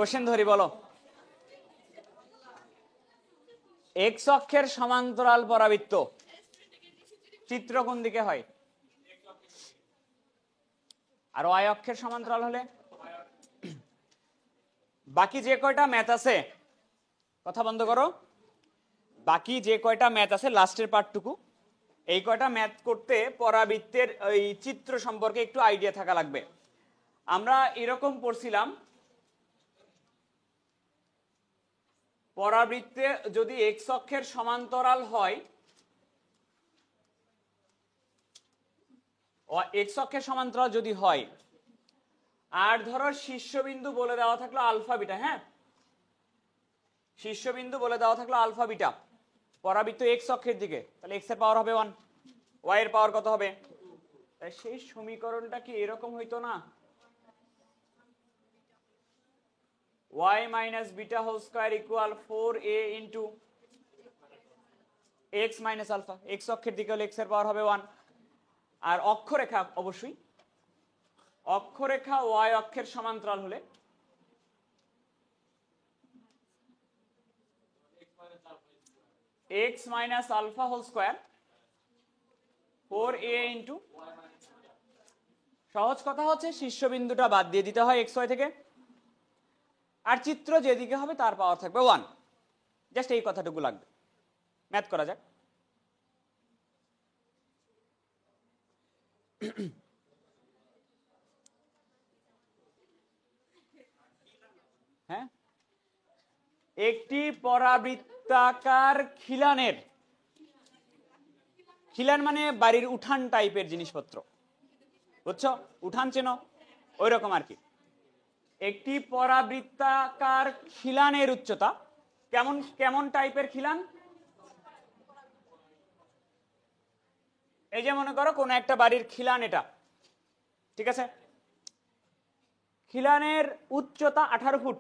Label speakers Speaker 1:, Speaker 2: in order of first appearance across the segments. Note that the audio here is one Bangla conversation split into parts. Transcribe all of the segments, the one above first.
Speaker 1: কোশ্চেন ধরি, বলো। এক্স অক্ষের সমান্তরাল পরাবৃত্ত চিত্র কোন দিকে হয়? আর ওয়াই অক্ষের সমান্তরাল হলে? বাকি যে কয়টা ম্যাথ আছে, কথা বন্ধ করো, বাকি যে কয়টা ম্যাথ আছে লাস্টের পার্টটুকু, এই কয়টা ম্যাথ করতে পরাবৃত্তের ওই চিত্র সম্পর্কে একটু আইডিয়া থাকা লাগবে। আমরা এরকম পড়ছিলাম, পরাবৃত্তে যদি এক্স অক্ষের সমান্তরাল হয়, এক্স অক্ষের সমান্তরাল যদি হয়, আর ধরো শীর্ষবিন্দু বলে দেওয়া থাকলো আলফা বিটা, হ্যাঁ, শীর্ষবিন্দু বলে দেওয়া থাকলো আলফা বিটা, পরাবৃত্ত এক্স অক্ষের দিকে, তাহলে এক্স এর পাওয়ার হবে 1, ওয়াই এর পাওয়ার কত হবে? তাই সেই সমীকরণটা কি এরকম হইতো না, y minus beta whole square equal 4a into x minus alpha, x অক্ষের দিকে হলে x এর পাওয়ার হবে 1, আর অক্ষরেখা অবশ্যই, অক্ষরেখা y অক্ষের সমান্তরাল হলে x minus alpha whole square 4a into, সহজ কথা হচ্ছে শীর্ষবিন্দুটা বাদ দিয়ে দিতে হয় xy থেকে, আর চিত্র যেদিকে হবে তার পাওয়ার থাকবে 1, জাস্ট এই কথাটুকু লাগবে। ম্যাথ করা যাক। হ্যাঁ, একটি পরাবৃত্তাকার খিলানের, খিলান মানে বাড়ির উঠান টাইপের জিনিসপত্র, বুঝছো, উঠান চেনো, ওই রকম আর কি। একটি পরাবৃত্তাকার খিলানের উচ্চতা কেমন, কেমন টাইপের খিলান? এই যে মনে করো কোন একটা বাড়ির খিলান এটা, ঠিক আছে, খিলানের উচ্চতা 18 ফুট,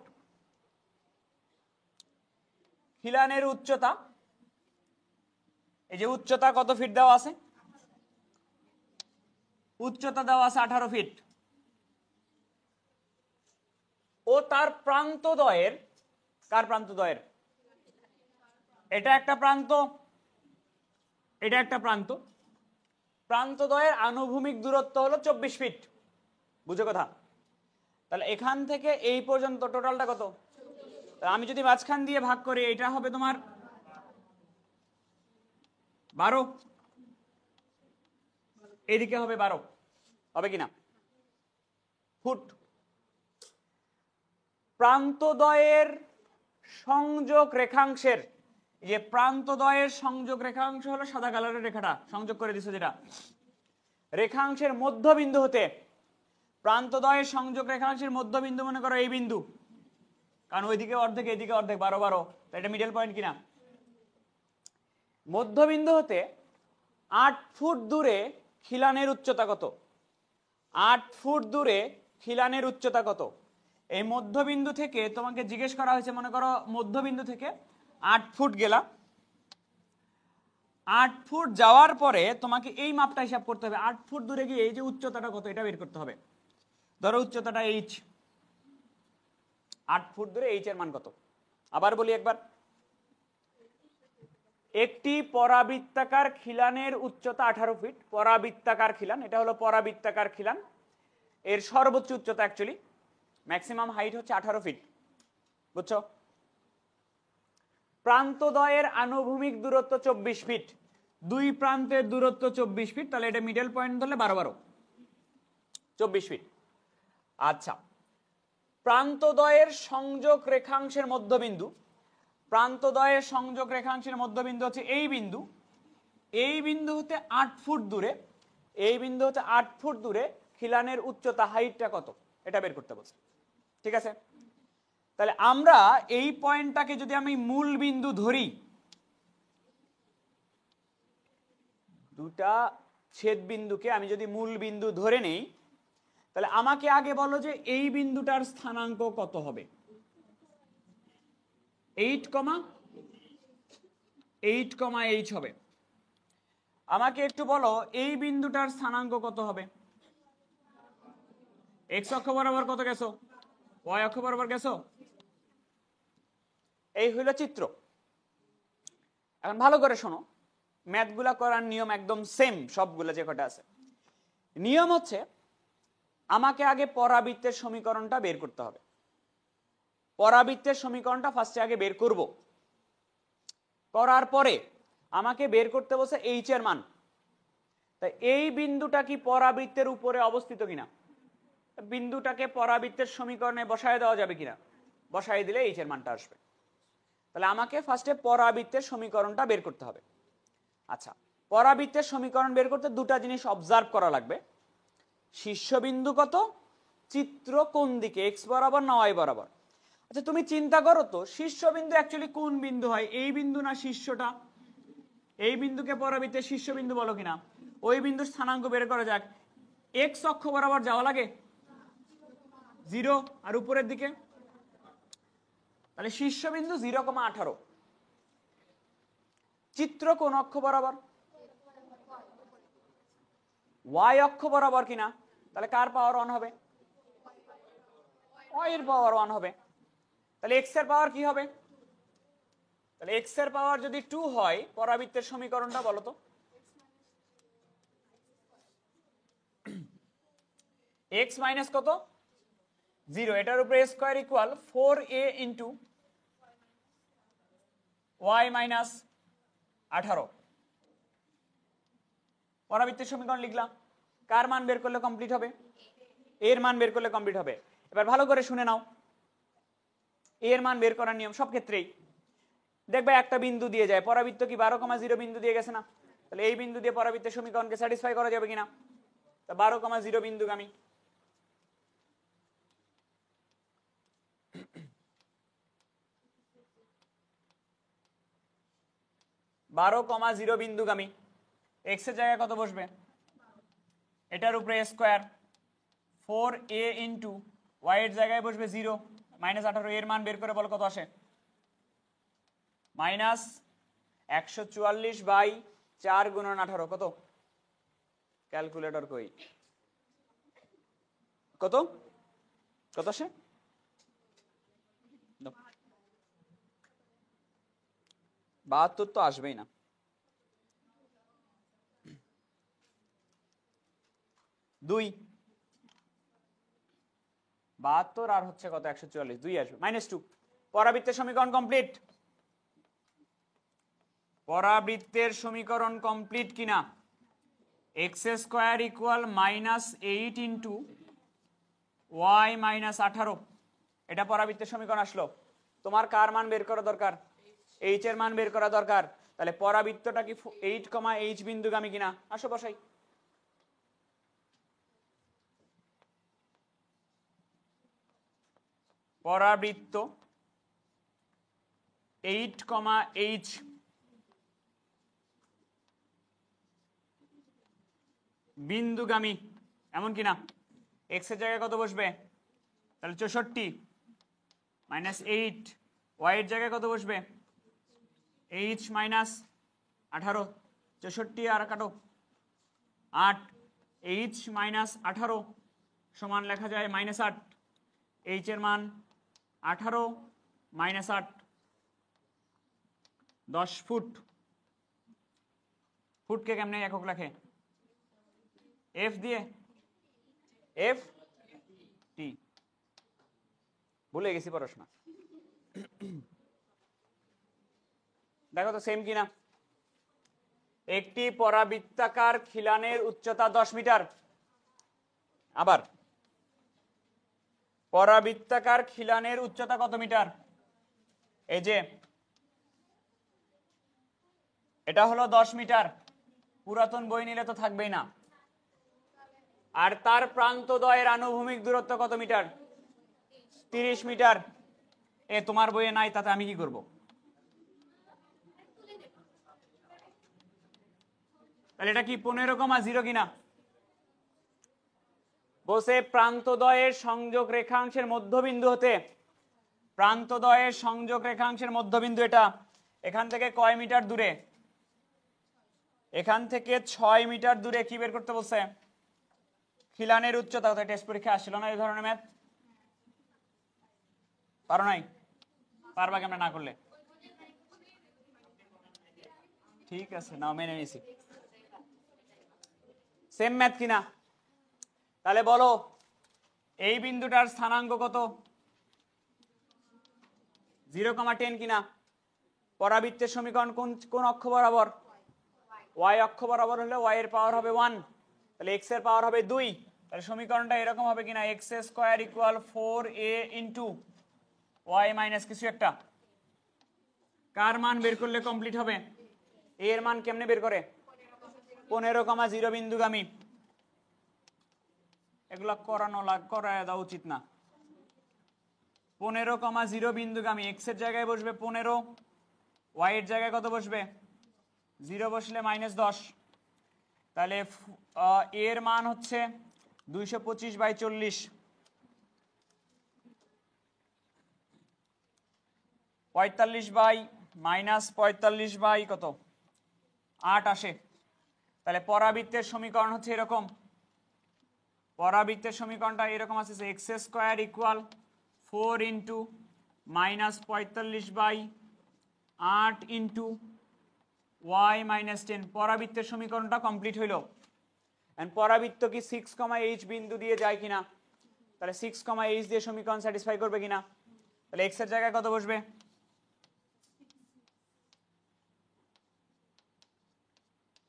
Speaker 1: খিলানের উচ্চতা, এই যে উচ্চতা কত ফিট দেওয়া আছে, উচ্চতা দেওয়া আছে 18 ফিট, ও তার প্রান্তদ্বয়ের, কার প্রান্তদ্বয়ের, এটা একটা প্রান্ত, এটা একটা প্রান্ত, প্রান্তদ্বয়ের আনুভূমিক দূরত্ব হলো 24 ফিট, বুঝো কথা? তাহলে এখান থেকে এই পর্যন্ত টোটালটা কত? আমি যদি মাঝখান দিয়ে ভাগ করি, এটা হবে তোমার 12, এদিকে হবে 12, হবে কিনা ফুট। প্রান্তদ্বয়ের সংযোগ রেখাংশের, যে প্রান্তদ্বয়ের সংযোগ রেখাংশ হলো সাদা কালারের রেখাটা সংযোগ করে দিছো, যেটা রেখাংশের মধ্যবিন্দু হতে, প্রান্তদ্বয়ের সংযোগ রেখাংশের মধ্যবিন্দু মনে করো এই বিন্দু, কারণ ওইদিকে অর্ধেক এদিকে অর্ধেক, 12 12, এটা মিডল পয়েন্ট কিনা, মধ্যবিন্দু হতে 8 ফুট দূরে খিলানের উচ্চতা কত? 8 ফুট দূরে খিলানের উচ্চতা কত? এই মধ্যবিন্দু থেকে তোমাকে জিজ্ঞেস করা হয়েছে, মনে করো মধ্যবিন্দু থেকে 8 ফুট গেলা, 8 ফুট যাওয়ার পরে তোমাকে এই মাপটা হিসাব করতে হবে, 8 ফুট দূরে গিয়ে এই যে উচ্চতাটা কত এটা বের করতে হবে। ধরো উচ্চতাটা h, 8 ফুট দূরে h এর মান কত? আবার বলি একবার, একটি পরাবৃত্তাকার খিলানের উচ্চতা 18 ফিট, পরাবৃত্তাকার খিলান, এটা হলো পরাবৃত্তাকার খিলান, এর সর্বোচ্চ উচ্চতা অ্যাকচুয়ালি ম্যাক্সিমাম হাইট হচ্ছে 18 ফিট, বুঝছো? প্রান্তদ্বয়ের আনুভূমিক দূরত্ব 24 ফিট, দুই প্রান্তের দূরত্ব 24 ফিট, তাহলে এটা মিডল পয়েন্ট ধরলে 12 12, 24 ফিট। আচ্ছা, প্রান্তদ্বয়ের সংযোগ রেখাংশের মধ্যবিন্দু, প্রান্তদ্বয়ের সংযোগ রেখাংশের মধ্যবিন্দু হচ্ছে এই বিন্দু, এই বিন্দু হতে 8 ফুট দূরে, এই বিন্দু হতে 8 ফুট দূরে খিলানের উচ্চতা হাইটটা কত এটা বের করতে বলছে, ঠিক আছে? তাহলে আমরা এই পয়েন্টটাকে যদি আমি মূল বিন্দু ধরি, দুটা ছেদ বিন্দুকে আমি যদি মূল বিন্দু ধরে নেই, তাহলে আমাকে আগে বলো যে এই বিন্দুটার স্থানাঙ্ক কত হবে? 8,8,h হবে। আমাকে একটু বলো এই বিন্দুটার স্থানাঙ্ক কত হবে? এক্স অক্ষ বরাবর কত গেছো? ওয়াই অক্ষ বরাবর গেছো? এই হইল চিত্র। এখন ভালো করে শোনো, ম্যাথগুলা করার নিয়ম একদম সেম সবগুলো যে কটা আছে। নিয়ম হচ্ছে আমাকে আগে পরাবৃত্তের সমীকরণটা বের করতে হবে। পরাবৃত্তের সমীকরণটা ফার্স্টে আগে বের করব, করার পরে আমাকে বের করতে বলছে এইচ এর মান। তাই এই বিন্দুটা কি পরাবৃত্তের উপরে অবস্থিত কিনা, বিন্দুটাকে পরাবৃত্তের সমীকরণে বসায় দেওয়া যাবে কিনা, বসায় দিলে এইচ এর মানটা আসবে। তাহলে আমাকে ফার্স্টে পরাবৃত্তের সমীকরণটা বের করতে হবে। আচ্ছা, পরাবৃত্তের সমীকরণ বের করতে দুটা জিনিস অবজার্ভ করা লাগবে। শীর্ষবিন্দু কত, চিত্র কোন দিকে, এক্স বরাবর না ওয়াই বরাবর। আচ্ছা তুমি চিন্তা করো তো, শীর্ষবিন্দু অ্যাকচুয়ালি কোন বিন্দু হয়, এই বিন্দু না শীর্ষটা? এই বিন্দুকে পরাবৃত্তের শীর্ষবিন্দু বলো কিনা? ওই বিন্দুর স্থানাঙ্ক বের করা যাক। এক্স অক্ষ বরাবর যাওয়া লাগে 0, আর উপরের দিকে তাহলে শীর্ষবিন্দু 0,18। চিত্র কোন অক্ষ বরাবর? ওয়াই অক্ষ বরাবর কিনা? তাহলে কার পাওয়ার 1 হবে? ওয়াই এর পাওয়ার 1 হবে। তাহলে এক্স এর পাওয়ার কি হবে? তাহলে এক্স এর পাওয়ার যদি 2 হয়, পরাবৃত্তের সমীকরণটা বলো তো। এক্স মাইনাস কত? 0, এটার উপরে a square equal 4a into Y minus 18। পরাবৃত্তের সমীকরণ লিখলাম। কার মান বের করলে কমপ্লিট হবে? এর মান বের করলে কমপ্লিট হবে। এবার ভালো করে শুনে নাও, এর মান বের করার নিয়ম সব ক্ষেত্রেই দেখবে একটা বিন্দু দিয়ে যায়, পরাবৃত্ত কি 12,0 বিন্দু দিয়ে গেছে না? তাহলে এই বিন্দু দিয়ে পরাবৃত্তের সমীকরণকে স্যাটিসফাই করা যাবে কিনা? তা 12,0 বিন্দুগামী। বিন্দুগামী এক্স এর জায়গায় কত বসবে? এটার উপরে a square 4a into Y এর জায়গায় বসবে 0 মাইনাস 18। এর মান বের করে বলো কত আসে? মাইনাস 144/4 গুণন 18 কত? ক্যালকুলেটর কই? কত কত আসে? 72 তো আসবেই না। 2 72 আর হচ্ছে কত? 144, 2 আসবে, -2। পরাবৃত্তের সমীকরণ কমপ্লিট। পরাবৃত্তের সমীকরণ কমপ্লিট কিনা? X square equal -8 into Y minus 18, এটা পরাবৃত্তের সমীকরণ আসলো। তোমার কার মান বের করা দরকার? এইচ এর মান বের করা দরকার। তাহলে পরাবৃত্তটা কি 8,h বিন্দুগামী কিনা? আসো বসাই। পরাবৃত্ত 8,h বিন্দুগামী এমন কিনা? এক্স এর জায়গায় কত বসবে? তাহলে 64 মাইনাস 8। ওয়াই এর জায়গায় কত বসবে? h minus 18। 64 আর কাটো 8, h মাইনাস 18 সমান লেখা যায় -8। h এর মান 18 মাইনাস 8, 10 ফুট। ফুটকে কেমনে একক লেখে? এফ দিয়ে, এফ টি। ভুলে গেছি পড়াশোনা। দেখো তো সেম কিনা? একটি পরাবৃত্তাকার খিলানের উচ্চতা 10 মিটার। আবার পরাবৃত্তাকার খিলানের উচ্চতা কত মিটার? এই যে এটা হলো 10 মিটার। পুরাতন বই নিলে তো থাকবেই না। আর তার প্রান্তদ্বয়ের আনুভূমিক দূরত্ব কত মিটার? 30 মিটার। এ তোমার বইয়ে নাই, তাতে আমি কি করব? তাহলে এটা কি 15,0 কিনা? বসে প্রান্তদ্বয়ের সংযোগ রেখাংশের মধ্যবিন্দু হতে, প্রান্তদ্বয়ের সংযোগ রেখাংশের মধ্যবিন্দু এটা এখান থেকে কয় মিটার দূরে? এখান থেকে 6 মিটার দূরে কি বের করতে বলছে? খিলানের উচ্চতা। টেস্ট পরীক্ষা আসছিল না এই ধরনের ম্যাথ? পারো নাই? পারবা কেমন না করলে? ঠিক আছে, নাও মেনে নিছি। সেম ম্যাথ কিনা? তাহলে বলো এই বিন্দুটার স্থানাঙ্ক কত? 0,10 কিনা? পরাবৃত্তের সমীকরণ কোন কোন অক্ষ বরাবর? y অক্ষ বরাবর হলে y এর পাওয়ার হবে 1, তাহলে x এর পাওয়ার হবে 2। তাহলে সমীকরণটা এরকম হবে কিনা, x square equal 4a into y minus কিছু একটা। কার মান বের করলে কমপ্লিট হবে? a এর মান কেমনে বের করে? 15,0 বিন্দুগামী। এগুলা করায় দেওয়া উচিত না। 15,0 বিন্দুগামী, x এর জায়গায় বসবে 15, y এর জায়গায় কত বসবে? 0 বসলে -10। তাহলে এর মান হচ্ছে 225/40, 45/- বাই কত 8 আসে। তাহলে পরাবৃত্তের সমীকরণ হচ্ছে এরকম, পরাবৃত্তের সমীকরণটা এরকম আছে, x square equal 4 into -45/8 into y minus 10। পরাবৃত্তের সমীকরণটা কমপ্লিট হইল। এন্ড পরাবৃত্ত কি 6,h বিন্দু দিয়ে যায় কিনা? তাহলে 6,h দিয়ে সমীকরণ স্যাটিসফাই করবে কিনা? তাহলে x এর জায়গায় কত বসবে?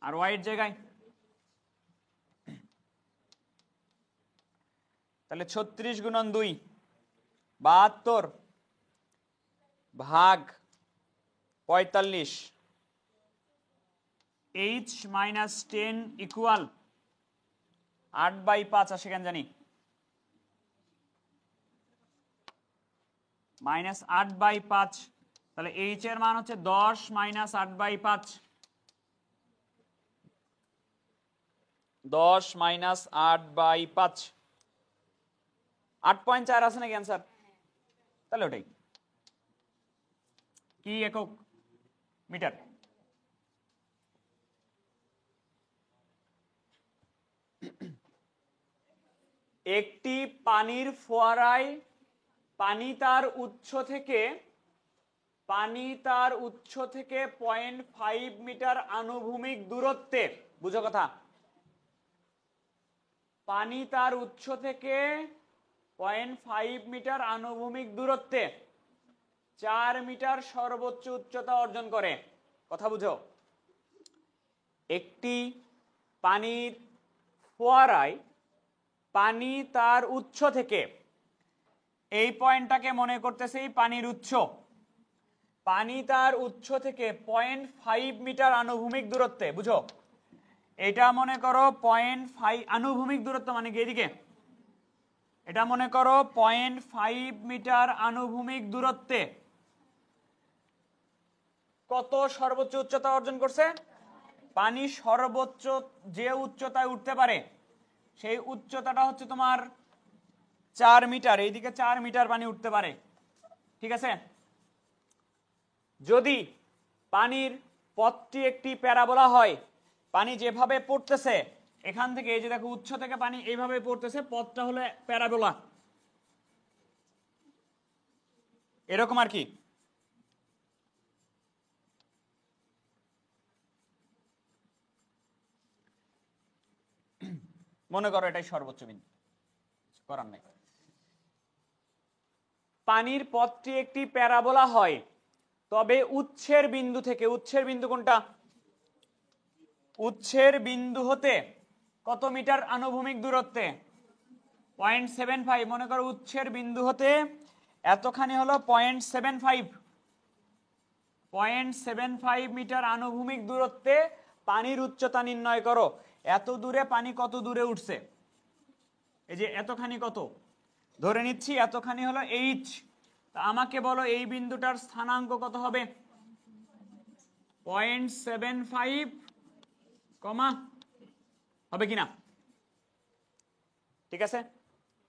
Speaker 1: আর y এর জায়গায়? তাহলে 36 গুণন 2 72 ভাগ 45, h মাইনাস 10 ইকুয়াল 8/5 আসে কেন জানি, -8/5। তাহলে h এর মান হচ্ছে 10 - 8/5, 10 - 8/5, 8.4 আছে নাকি অ্যান্সার? তাহলে ওটাই কি একক? মিটার। একটি পানির ফোয়ারায় পানি তার উৎস থেকে 0.5 মিটার আনুভূমিক দূরত্বে, বুঝো কথা, পানি তার উৎস থেকে 0.5 মিটার আনুভূমিক দূরত্বে 4 মিটার সর্বোচ্চ উচ্চতা অর্জন করে। কথা বুঝো, একটি পানির ফোয়ারায় পানি তার উৎস থেকে, এই পয়েন্টটাকে মনে করতেছে এই পানির উৎস, পানি তার উৎস থেকে 0.5 মিটার আনুভূমিক দূরত্বে, বুঝো এটা মনে করো 0.5 আনুভূমিক দূরত্ব মানে কি এদিকে, এটা মনে করো 0.5 মিটার আনুভূমিক দূরত্বে কত সর্বোচ্চ উচ্চতা অর্জন করছে? পানি সর্বোচ্চ যে উচ্চতায় উঠতে পারে সেই উচ্চতাটা হচ্ছে তোমার 4 মিটার, এইদিকে 4 মিটার পানি উঠতে পারে। ঠিক আছে, যদি পানির পথটি একটি প্যারাবোলা হয়, পানি যেভাবে পড়তেছে এখান থেকে, এই যে দেখো উৎস থেকে পানি এইভাবে পড়তেছে, পথটা হলো প্যারাবোলা এরকম আর কি। মনে করো এটাই সর্বোচ্চ বিন্দু, করার নাই। পানির পথটি একটি প্যারাবোলা হয়, তবে উৎসের বিন্দু থেকে, উৎসের বিন্দু কোনটা? উৎসের বিন্দু হতে কত মিটার আনুভূমিক দূরত্বে? 0.75। মনে করো উৎসের বিন্দু হতে এতখানি হলো 0.75 মিটার আনুভূমিক দূরত্বে পানির উচ্চতা নির্ণয় করো। এত দূরে পানি কত দূরে উঠছে? এই যে এতখানি, কত ধরে নিচ্ছি, এতখানি হলো h। তা আমাকে বলো এই বিন্দুটার স্থানাঙ্ক কত হবে? 0.75 কমা হবে কিনা? ঠিক আছে,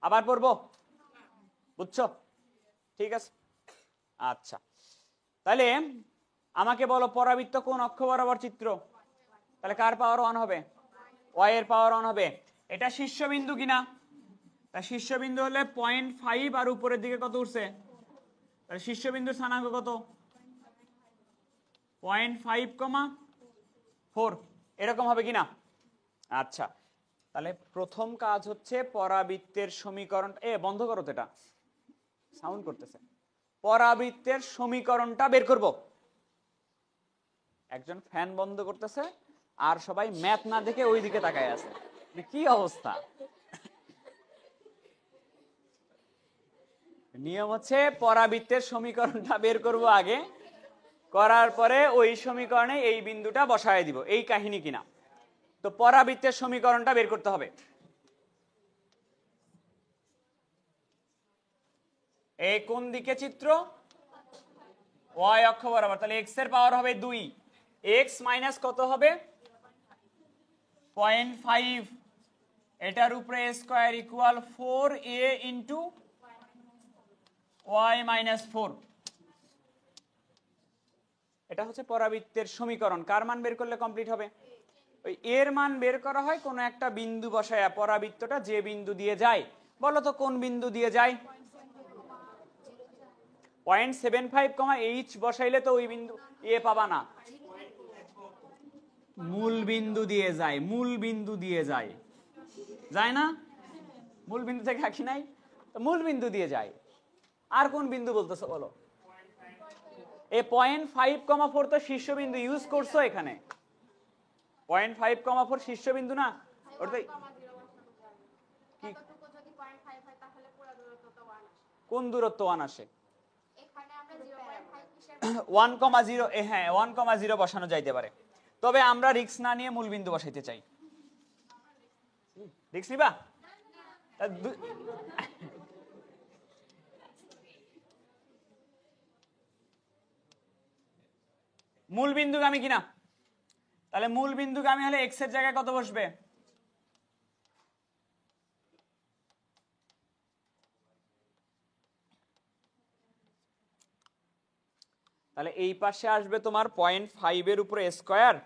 Speaker 1: আবার পড়বো, বুঝছো? ঠিক আছে, আচ্ছা তাহলে আমাকে বলো পরাবৃত্ত কোন অক্ষ বরাবর চিত্র? তাহলে কার পাওয়ার 1 হবে? y এর পাওয়ার 1 হবে। এটা শীর্ষবিন্দু কিনা? তা শীর্ষবিন্দু হলে 0.5 আর উপরের দিকে কত উঠছে? তাহলে শীর্ষবিন্দুর স্থানাঙ্ক কত? 0.5,4 এরকম হবে কিনা? আচ্ছা, তাহলে প্রথম কাজ হচ্ছে পরাবৃত্তের সমীকরণ, বন্ধ করো তো, এটা সাউন্ড করতেছে। পরাবৃত্তের সমীকরণটা বের করব। একজন ফ্যান বন্ধ করতেছে আর সবাই ম্যাথ না দেখে ওই দিকে তাকায় আছে, কি অবস্থা। নিয়ম হচ্ছে পরাবৃত্তের সমীকরণটা বের করব আগে, করার পরে ওই সমীকরণে এই বিন্দুটা বসায় দিব, এই কাহিনী কিনা। তো পরাবৃত্তের সমীকরণটা বের করতে হবে। এই কোন দিকে চিত্র? ওয়াই অক্ষ বরাবর। তাহলে এক্স এর পাওয়ার হবে 2, এক্স মাইনাস কত হবে? 0.5, এটার উপরে square equal 4a into y minus 4। এটা হচ্ছে পরাবৃত্তের সমীকরণ। কার মান বের করলে কমপ্লিট হবে? ওই এর মান বের করা হয় কোন একটা বিন্দু বসায়া, পরাবৃত্তটা যে বিন্দু দিয়ে যায়। বলো তো কোন বিন্দু দিয়ে যায়? 0.75, বসাইলে তো ওই বিন্দু পাবা না, মূল বিন্দু দিয়ে যায়, মূল বিন্দু দিয়ে যায়, যায় না? মূল বিন্দু থেকে আঁকি নাই, মূল বিন্দু দিয়ে যায়। আর কোন বিন্দু বলতেছো বলো? এই 0.5,4 তো শীর্ষবিন্দু ইউজ করছো এখানে। 0.5,4 শীর্ষবিন্দু না? ওটাই কোন দূরত্ব 1 আসে? 1,0, হ্যাঁ 1,0 বসানো যাইতে পারে, তবে আমরা রিস্ক না নিয়ে মূল বিন্দু বসাইতে চাই। রিস্ক নিবা? মূল বিন্দুগামী কিনা? তাহলে মূল বিন্দুগামী হলে এক্স এর জায়গায় কত বসবে? তাহলে এই পাশে আসবে তোমার 0.5 এর উপরে স্কয়ার,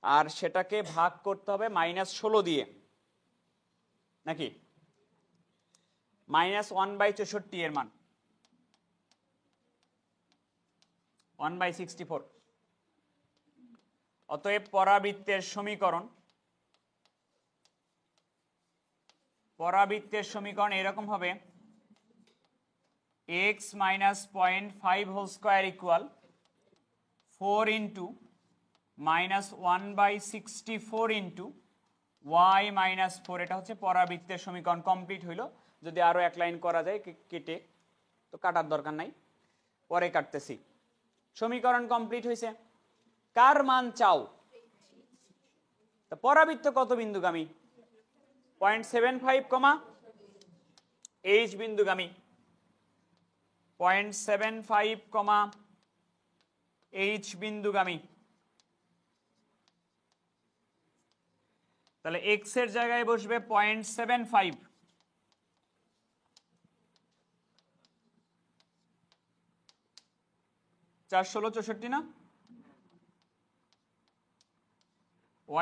Speaker 1: আর সেটাকে ভাগ করতে হবে -16 দিয়ে, নাকি? -1/64 এর মান 1/64। অতএব পরাবৃত্তের সমীকরণ এরকম হবে, x minus 0.5 whole square equal 4 into minus 1/64 into y minus 4। এটা হচ্ছে পরাবৃত্তের সমীকরণ। কমপ্লিট হইল। যদি আরো এক লাইন করা যায় কেটে, তো কাটার দরকার নাই, পরে কাটতেছি। সমীকরণ কমপ্লিট হয়েছে। কার মান চাও? পরাবৃত্ত কত বিন্দুগামী? 0.75, h বিন্দুগামী। 0.75, h বিন্দুগামী। তাহলে x এর জায়গায় বসবে 0.75, 4, 16, 64 না?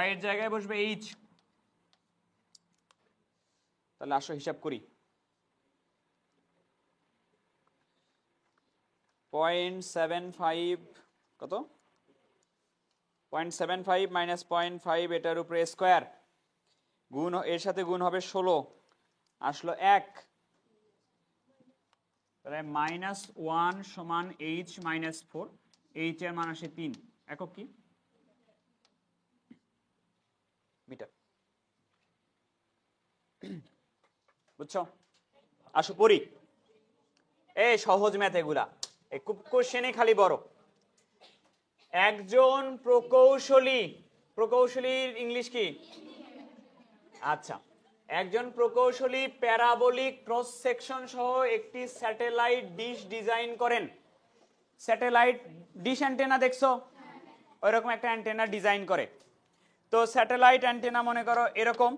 Speaker 1: y এর জায়গায় বসবে h। তাহলে আসো হিসাব করি। 0.75 কত? 0.75 মাইনাস 0.5, এটার উপরে স্কয়ার, গুণ এর সাথে গুণ হবে 16, আসলো 1। তাহলে -1 সমান h মাইনাস 4, h এর মান আসে 3। একক কি? মিটার। বুঝছো? আসো পড়ি। এই সহজ ম্যাথ এগুলা, খুব কোশ্চেনে খালি বড়। একজন প্রকৌশলীর ইংলিশ কি? আচ্ছা, একজন প্রকৌশলী প্যারাবোলিক ক্রস সেকশন সহ একটি স্যাটেলাইট ডিশ ডিজাইন করেন। স্যাটেলাইট ডিশ অ্যান্টেনা দেখছো? ওইরকম একটা অ্যান্টেনা ডিজাইন করে। তো স্যাটেলাইট অ্যান্টেনা মনে করো এরকম।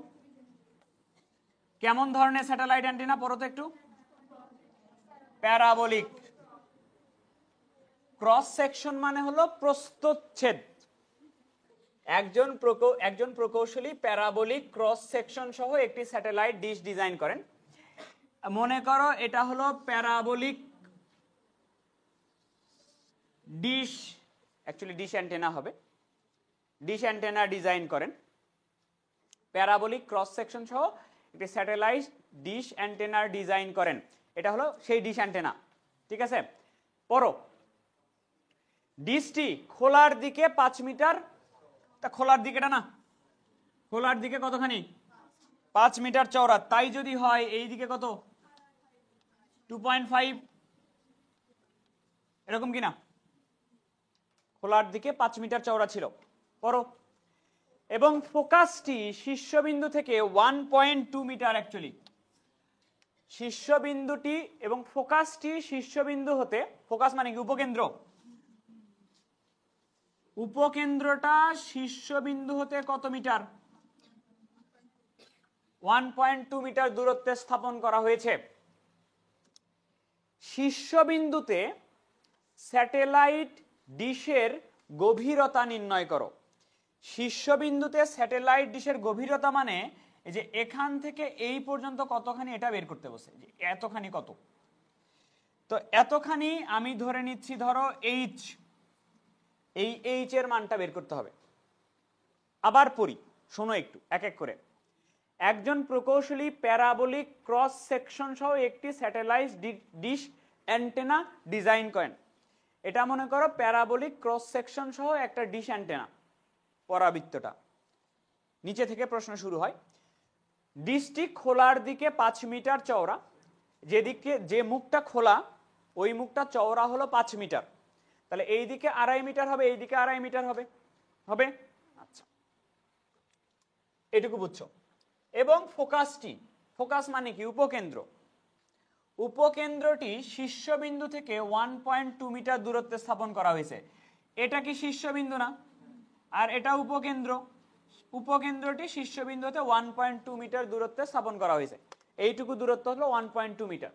Speaker 1: কেমন ধরনের স্যাটেলাইট অ্যান্টেনা পড়ো তো একটু? প্যারাবোলিক। ক্রস সেকশন মানে হলো প্রস্থচ্ছেদ। একজন প্রকৌশলী প্যারাবোলিক ক্রস সেকশন সহ একটি স্যাটেলাইট ডিশ ডিজাইন করেন। মনে করো এটা হলো parabolic dish, actually dish antenna হবে, ডিশ অ্যান্টেনা ডিজাইন করেন, প্যারাবোলিক ক্রস সেকশন সহ একটি স্যাটেলাইট ডিশ অ্যান্টেনার ডিজাইন করেন। এটা হলো সেই ডিশ অ্যান্টেনা, ঠিক আছে। পড়ো, ডিশটি খোলার দিকে 5 মিটার, তা খোলার দিকেটা না, খোলার দিকে কতখানি 5 মিটার চওড়া, তাই যদি হয় এই দিকে কত 2.5 এরকম কিনা, খোলার দিকে 5 মিটার চওড়া ছিল। পড়ো, এবং ফোকাসটি শীর্ষবিন্দু থেকে 1.2 মিটার, অ্যাকচুয়ালি শীর্ষবিন্দুটি এবং ফোকাসটি শীর্ষবিন্দু হতে, ফোকাস মানে কি উপকেন্দ্র, উপকেন্দ্রটা শীর্ষবিন্দু হতে কত মিটার, 1.2 মিটার দূরত্বে স্থাপন করা হয়েছে। শীর্ষবিন্দুতে স্যাটেলাইট ডিশের গভীরতা নির্ণয় করো। শীর্ষবিন্দুতে স্যাটেলাইট ডিশের গভীরতা মানে এই যে এখান থেকে এই পর্যন্ত কতখানি, এটা বের করতে বসে, যে এতখানি কত, তো এতখানি আমি ধরে নিচ্ছি, ধরো এইচ, এই এইচ এর মানটা বের করতে হবে। আবার পড়ি, শোনো একটু এক এক করে। একজন প্রকৌশলী প্যারাবোলিক ক্রস সেকশন সহ একটি স্যাটেলাইট ডিশ অ্যান্টেনা ডিজাইন করেন। এটা মনে করো প্যারাবোলিক ক্রস সেকশন সহ একটা ডিশ অ্যান্টেনা, পরাবৃত্তটা নিচে থেকে প্রশ্ন শুরু হয়। ডিশটি খোলার দিকে 5 মিটার চওড়া, যেদিকে যে মুখটা খোলা ওই মুখটা চওড়া হলো 5 মিটার, তাহলে এই দিকে 2.5 মিটার হবে, এই দিকে 2.5 মিটার হবে, হবে। আচ্ছা, এটুকু বুঝছো। এবং ফোকাসটি, ফোকাস মানে কি উপকেন্দ্র, উপকেন্দ্রটি শীর্ষবিন্দু থেকে 1.2 মিটার দূরত্বে স্থাপন করা হয়েছে। এটা কি শীর্ষবিন্দু না, আর এটা উপকেন্দ্র, উপকেন্দ্রটি শীর্ষবিন্দু হতে 1.2 মিটার দূরত্বে স্থাপন করা হয়েছে। এইটুকু দূরত্ব হলো 1.2 মিটার।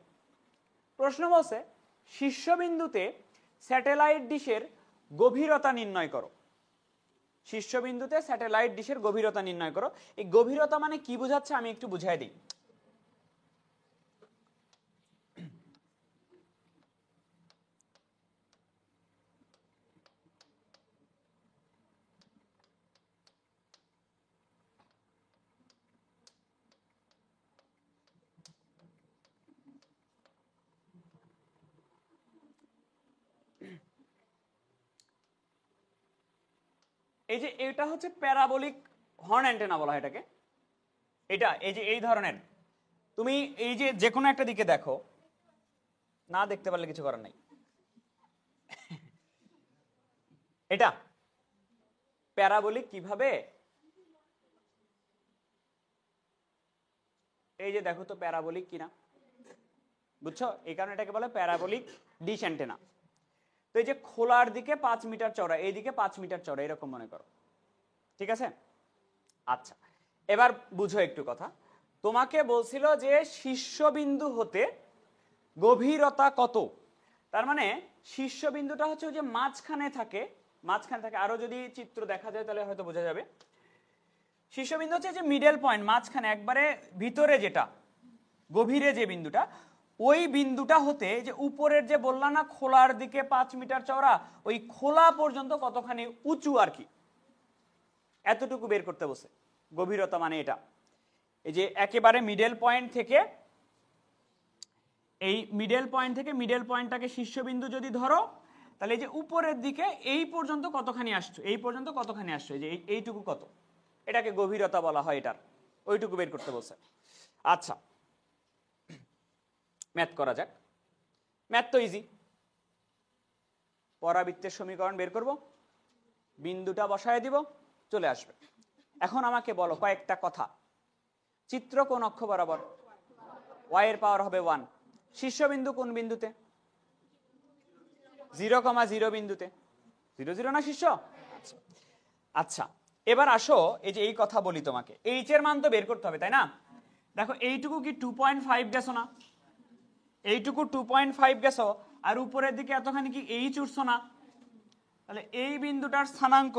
Speaker 1: প্রশ্ন বলছে শীর্ষবিন্দুতে স্যাটেলাইট ডিশের গভীরতা নির্ণয় করো। শীর্ষবিন্দুতে স্যাটেলাইট ডিশের গভীরতা নির্ণয় করো। এই গভীরতা মানে কি বোঝাচ্ছে আমি একটু বুঝাই দিই। এই যে এটা হচ্ছে প্যারাবোলিক হর্ন অ্যান্টেনা বলা হয় এটাকে। এটা এই যে এই ধরনের, তুমি এই যে যে কোনো একটা দিকে দেখো, না দেখতে পারলে কিছু করার নাই। এটা প্যারাবোলিক কিভাবে, এই যে দেখো তো প্যারাবোলিক কিনা, বুঝছো? এই কারণে এটাকে বলে প্যারাবোলিক ডিশ অ্যান্টেনা। তো এই যে খোলার দিকে 5 মিটার চওড়া, এইদিকে 5 মিটার চওড়া, এরকম মনে করো, ঠিক আছে। আচ্ছা, এবার বুঝো একটু কথা। তোমাকে বলছিল যে শীর্ষবিন্দু হতে গভীরতা কত, তার মানে শীর্ষবিন্দুটা হচ্ছে যে মাঝখানে থাকে, মাঝখানে থাকে। আরো যদি চিত্র দেখা যায় তাহলে হয়তো বোঝা যাবে। শীর্ষবিন্দু হচ্ছে যে মিডল পয়েন্ট, মাঝখানে একবারে ভিতরে যেটা, গভীরে যে বিন্দুটা, ওই বিন্দুটা হতে যে উপরের যে বললাম না খোলার দিকে 5 মিটার চওড়া, ওই খোলা পর্যন্ত কতখানি উঁচু আর কি, এতটুকু বের করতে বসে। গভীরতা মানে এটা, এই যে একেবারে মিডল পয়েন্ট থেকে, এই মিডল পয়েন্ট থেকে মিডল পয়েন্টটাকে শীর্ষবিন্দু যদি ধরো, তাহলে এই যে উপরের দিকে এই পর্যন্ত কতখানি আসছো, এই পর্যন্ত কতখানি আসছো, এই যে এইটুকু কত, এটাকে গভীরতা বলা হয় এটার, ওইটুকু বের করতে বলছে। আচ্ছা, ম্যাথ করা যাক। ম্যাথ তো ইজি, পরাবৃত্তের সমীকরণ বের করব, বিন্দুটা বসায় দিব, চলে আসবে। এখন আমাকে বলো কয়েকটা কথা। চিত্র কোন অক্ষ বরাবর? y এর পাওয়ার হবে 1। শীর্ষবিন্দু কোন বিন্দুতে? 0,0 বিন্দুতে। 0 0 না শীর্ষ? আচ্ছা, এবার আসো এই যে এই কথা বলি তোমাকে, এইচ এর মান তো বের করতে হবে তাই না? দেখো এইটুকু কি 2.5 গেছো না, এইটুকু 2.5 গেছো, আর উপরের দিকে এতখানি কি এইচ উঠছো না, তাহলে এই বিন্দুটার স্থানাঙ্ক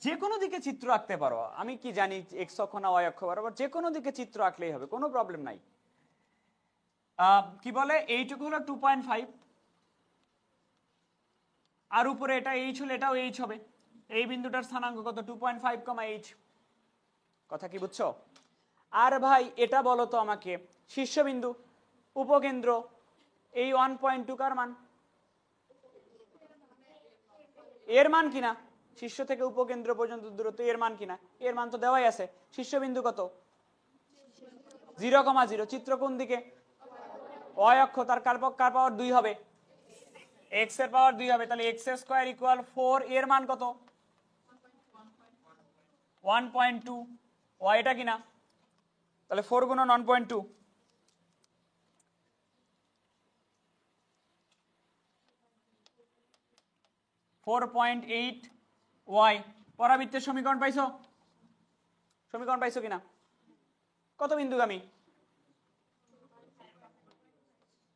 Speaker 1: যে কোনো দিকে চিত্র আঁকতে পারো, আমি কি জানি এক্স অক্ষ না ওয়াই অক্ষ বরাবর, যে কোনো দিকে চিত্র আঁকলেই হবে, কোনো প্রবলেম নাই। কি বলে এইটুকু হলো 2.5, আর উপরে এটা এইচ হলে এটাও এইচ হবে। এই বিন্দুটার স্থানাঙ্ক কত? 2.5, h। কথা কি বুঝছো? আর ভাই এটা বলো তো আমাকে, শীর্ষবিন্দু উপকেন্দ্র এই 1.2 কার মান? এর মান কিনা? শীর্ষ থেকে উপকেন্দ্র পর্যন্ত দূরত্ব এর মান কিনা? এর মান তো দেওয়াই আছে। শীর্ষবিন্দু কত? 0,0। চিত্র কোন দিকে? y অক্ষ, তার কার পাওয়ার 2 হবে? x এর পাওয়ার 2 হবে, তাহলে x² = 4। এর মান কত? 1.2। y এটা কিনা? তাহলে 4 গুণন 1.2, 4.8 y। পরাবৃত্তের সমীকরণ পাইছো? সমীকরণ পাইছো কিনা? কত বিন্দুগামী?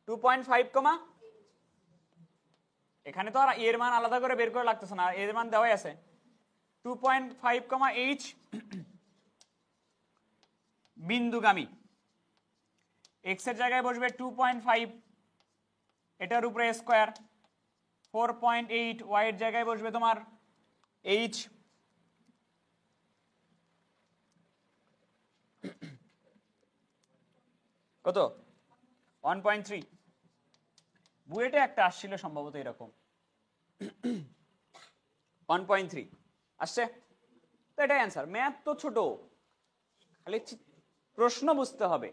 Speaker 1: 2.5, এখানে তো আর এর মান আলাদা করে বের করে লাগতেছে না, এর মান দেওয়াই আছে। 2.5, h বিন্দুগামী। x এর জায়গায় বসবে 2.5, এটার উপরে স্কয়ার। 4.8 y এর জায়গায় বসবে তোমার h। কত? 1.3। বুয়েটে একটা আসছিল সম্ভবত এরকম 1.3 আসছে, তো এটাই অ্যান্সার। ম্যাথ তো ছোট, খালি প্রশ্ন বুঝতে হবে,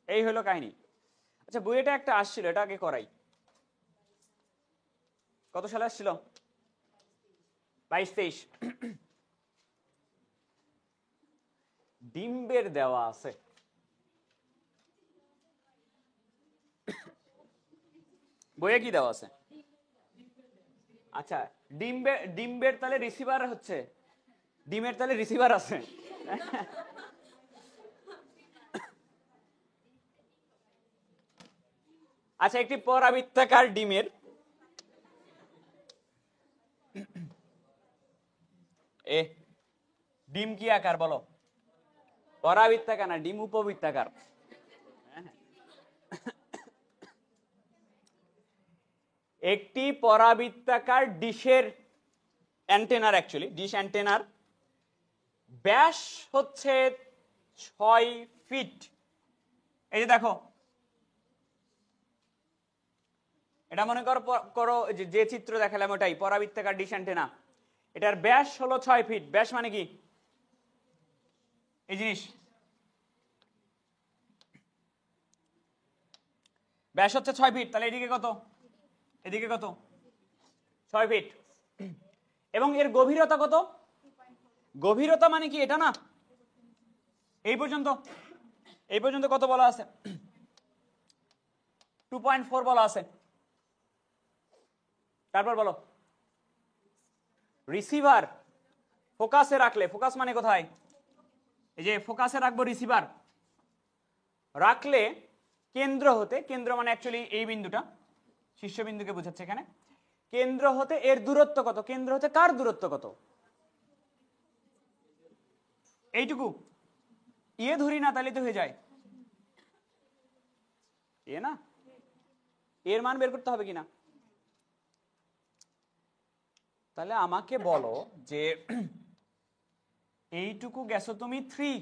Speaker 1: এই হলো কাহিনী। আচ্ছা, বুয়েটে একটা আসছিল, এটা আগে করাই। কত সালে আসছিল? 22-23। ডিম্বের দেওয়া আছে। বইয়ে কি দেওয়া আছে? আচ্ছা, ডিম্বের তাহলে রিসিভার হচ্ছে, ডিমের তাহলে রিসিভার আছে। আচ্ছা, একটি পরাবৃত্তাকার ডিমের ডিম কি আকার বলো? পরাবৃত্তাকার না, ডিম উপবৃত্তাকার। একটি পরাবৃত্তাকার ডিশের অ্যান্টেনার, অ্যাকচুয়ালি ডিশ অ্যান্টেনার ব্যাস হচ্ছে 6 ফিট। এই যে দেখো, এটা মনে করো যে চিত্র দেখালাম ওটাই পরাবৃত্তাকার ডিশ অ্যান্টেনা। এটার ব্যাস হলো 6 ফিট। ব্যাস মানে কি? এই জিনিস ব্যাস হচ্ছে 6 ফিট, তাহলে এদিকে কত? এদিকে কত? 6 ফিট। এবং এর গভীরতা কত? গভীরতা মানে কি এটা না, এই পর্যন্ত, এই পর্যন্ত কত বলা আছে? 2.4 বলা আছে। তারপর বলো, রিসিভার ফোকাসে রাখলে, ফোকাস মানে কোথায়? এই যে ফোকাসে রাখবো রিসিভার, রাখলে কেন্দ্র হতে, কেন্দ্র মানে অ্যাকচুয়ালি এই বিন্দুটা, শীর্ষবিন্দুকে বোঝাচ্ছে এখানে। কেন্দ্র হতে এর দূরত্ব কত? কেন্দ্র হতে কার দূরত্ব কত? এইটুকু। ধরি না, তাহলে তো হয়ে যায় না, এর মান বের করতে হবে কিনা? তাহলে আমাকে বলো যে এইটুকু গেছো তুমি 3,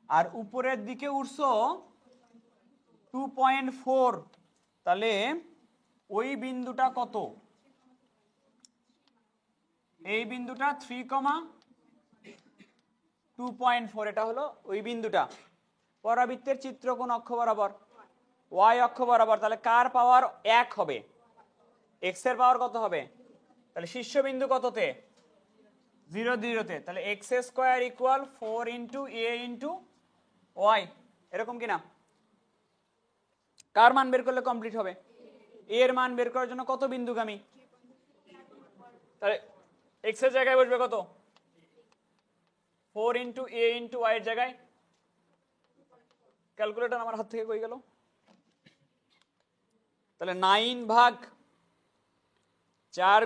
Speaker 1: আর উপরের দিকে উঠছো 2.4, তাহলে ওই বিন্দুটা কত? এই বিন্দুটা 3,2.4, এটা হলো ওই বিন্দুটা। পরাবৃত্তের চিত্র কোন অক্ষ বরাবর? y অক্ষ বরাবর। তাহলে কার পাওয়ার 1 হবে? x এর পাওয়ার কত হবে? তাহলে শীর্ষবিন্দু কততে? 0,0-তে। তাহলে x² = 4 × a × y, এরকম কিনা? কার মান বের করলে কমপ্লিট হবে? এর মান বের করার জন্য কত বিন্দুগামী? তাহলে x এর জায়গায় বসবে কত? 4 × a × y এর জায়গায়। ক্যালকুলেটর আমার হাত থেকে কই গেল? তাহলে 9/4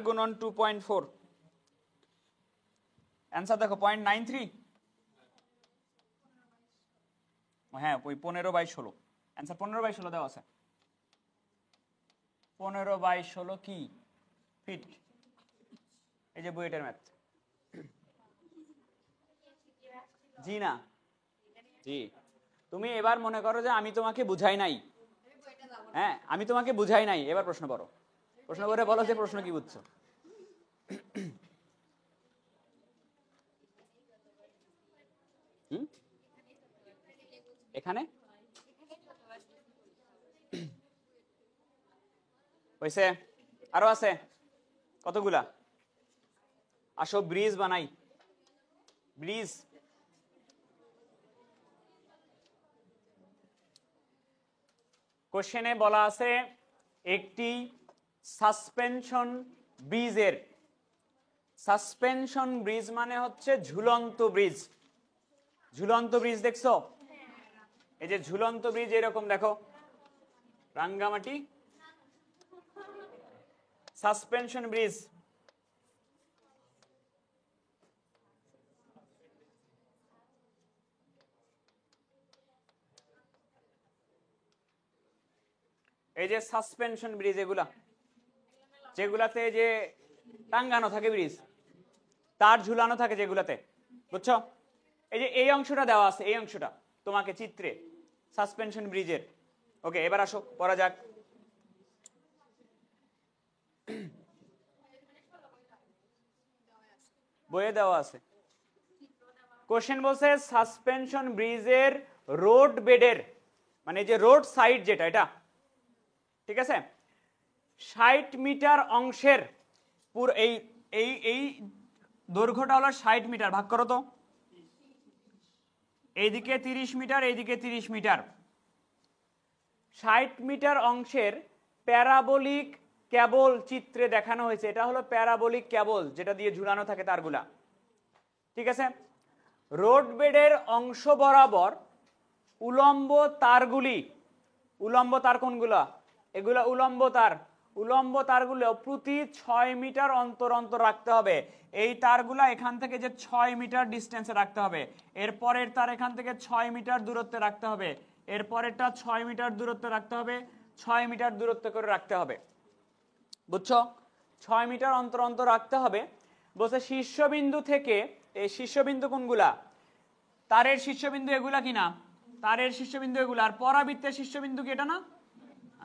Speaker 1: × 2.4, অ্যান্সার দেখো 0.93। হ্যাঁ, ওই 15/16 অ্যান্সার 15/16 দেওয়া আছে। 15/16 কি ফিট? এই যে বুয়েটের ম্যাথ। জি না, জি। তুমি এবার মনে করো যে আমি তোমাকে বুঝাই নাই, হ্যাঁ আমি তোমাকে বুঝাই নাই, এবার প্রশ্ন করো, প্রশ্ন করে বলো যে প্রশ্ন কি বুঝছো। এখানে হয়েছে, আরো আছে কতগুলা, আসো ব্রিজ বানাই, ব্রিজ। কোশ্চেনে বলা আছে একটি সাসপেনশন ব্রিজের, সাসপেনশন ব্রিজ মানে হচ্ছে ঝুলন্ত ব্রিজ। ঝুলন্ত ব্রিজ দেখছো? এই যে ঝুলন্ত ব্রিজ এরকম দেখো, রাঙ্গামাটি সাসপেনশন ব্রিজ। এই যে সাসপেনশন ব্রিজ, এগুলা যেগুলাতে যে টাঙ্গানো থাকে ব্রিজ, তার ঝুলানো থাকে যেগুলাতে, বুঝছো? এই যে এই অংশটা দেওয়া আছে, এই অংশটা তোমাকে চিত্রে সাসপেনশন ব্রিজের। ওকে, এবার আসো পড়া যাক। বইয়ে দেওয়া আছে। কোশ্চেন বলছে সাসপেনশন ব্রিজের রোড বেডের, মানে যে রোড সাইড যেটা, এটা ঠিক আছে, 60 মিটার অংশের পুরো এই এই এই দৈর্ঘ্যটা হলো 60 মিটার, ভাগ করো তো, এইদিকে 30 মিটার, এইদিকে 30 মিটার, 60 মিটার অংশের প্যারাবোলিক কেবল চিত্রে দেখানো হয়েছে। এটা হলো প্যারাবোলিক কেবল যেটা দিয়ে ঝুলানো থাকে তারগুলা, ঠিক আছে। রোড বেডের অংশ বরাবর উলম্ব তারগুলি, উলম্ব তার কোনগুলা? এগুলা উলম্ব তার, উলম্ব তারগুলো প্রতি 6 মিটার অন্তর অন্তর রাখতে হবে। এই তারগুলা এখান থেকে যে 6 মিটার ডিস্টেন্সে রাখতে হবে, এরপরের তার এখান থেকে 6 মিটার দূরত্বে রাখতে হবে, এরপরেরটা 6 মিটার দূরত্বে রাখতে হবে, 6 মিটার দূরত্ব করে রাখতে হবে, বুঝছো? 6 মিটার অন্তর অন্তর রাখতে হবে। বলছে শীর্ষবিন্দু থেকে, এই শীর্ষবিন্দু কোনগুলা? তারের শীর্ষবিন্দু এগুলা কিনা? তারের শীর্ষবিন্দু এগুলা। আর পরাবৃত্তের শীর্ষবিন্দু কি এটা না?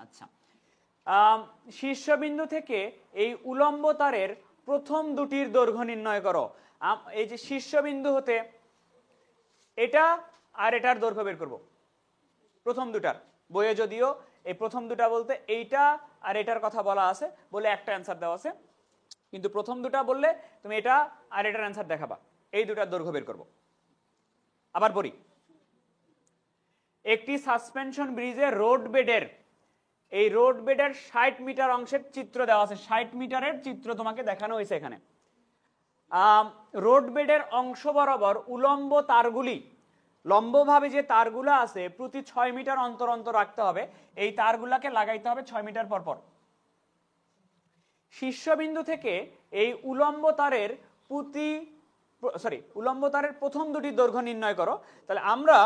Speaker 1: আচ্ছা, শীর্ষবিন্দু থেকে এই উলম্ব তারের প্রথম দুটির দৈর্ঘ্য নির্ণয় করো। এই যে শীর্ষবিন্দু হতে এটা আর এটার দৈর্ঘ্য বের করব, প্রথম দুটার। বইয়ে যদিও এই প্রথম দুটা বলতে এইটা আর এটার কথা বলা আছে বলে একটা অ্যান্সার দেওয়া আছে, কিন্তু প্রথম দুটা বললে তুমি এটা আর এটার অ্যান্সার দেখাবা, এই দুটার দৈর্ঘ্য বের করব। আবার বলি, একটি সাসপেনশন ব্রিজের রোড বেডের, এই রোড বেডের 60 মিটার অংশের চিত্র দেওয়া আছে, 60 মিটারের চিত্র তোমাকে দেখানো হয়েছে এখানে। রোড বেডের অংশ বরাবর উলম্ব তারগুলি, লম্বভাবে যে তারগুলো আছে প্রতি 6 মিটার অন্তর অন্তর রাখতে হবে, এই তারগুলাকে লাগাইতে হবে 6 মিটার পর পর। শীর্ষবিন্দু থেকে এই উলম্ব তারের উলম্ব তারের প্রথম দুটি দৈর্ঘ্য নির্ণয় করো। তাহলে আমরা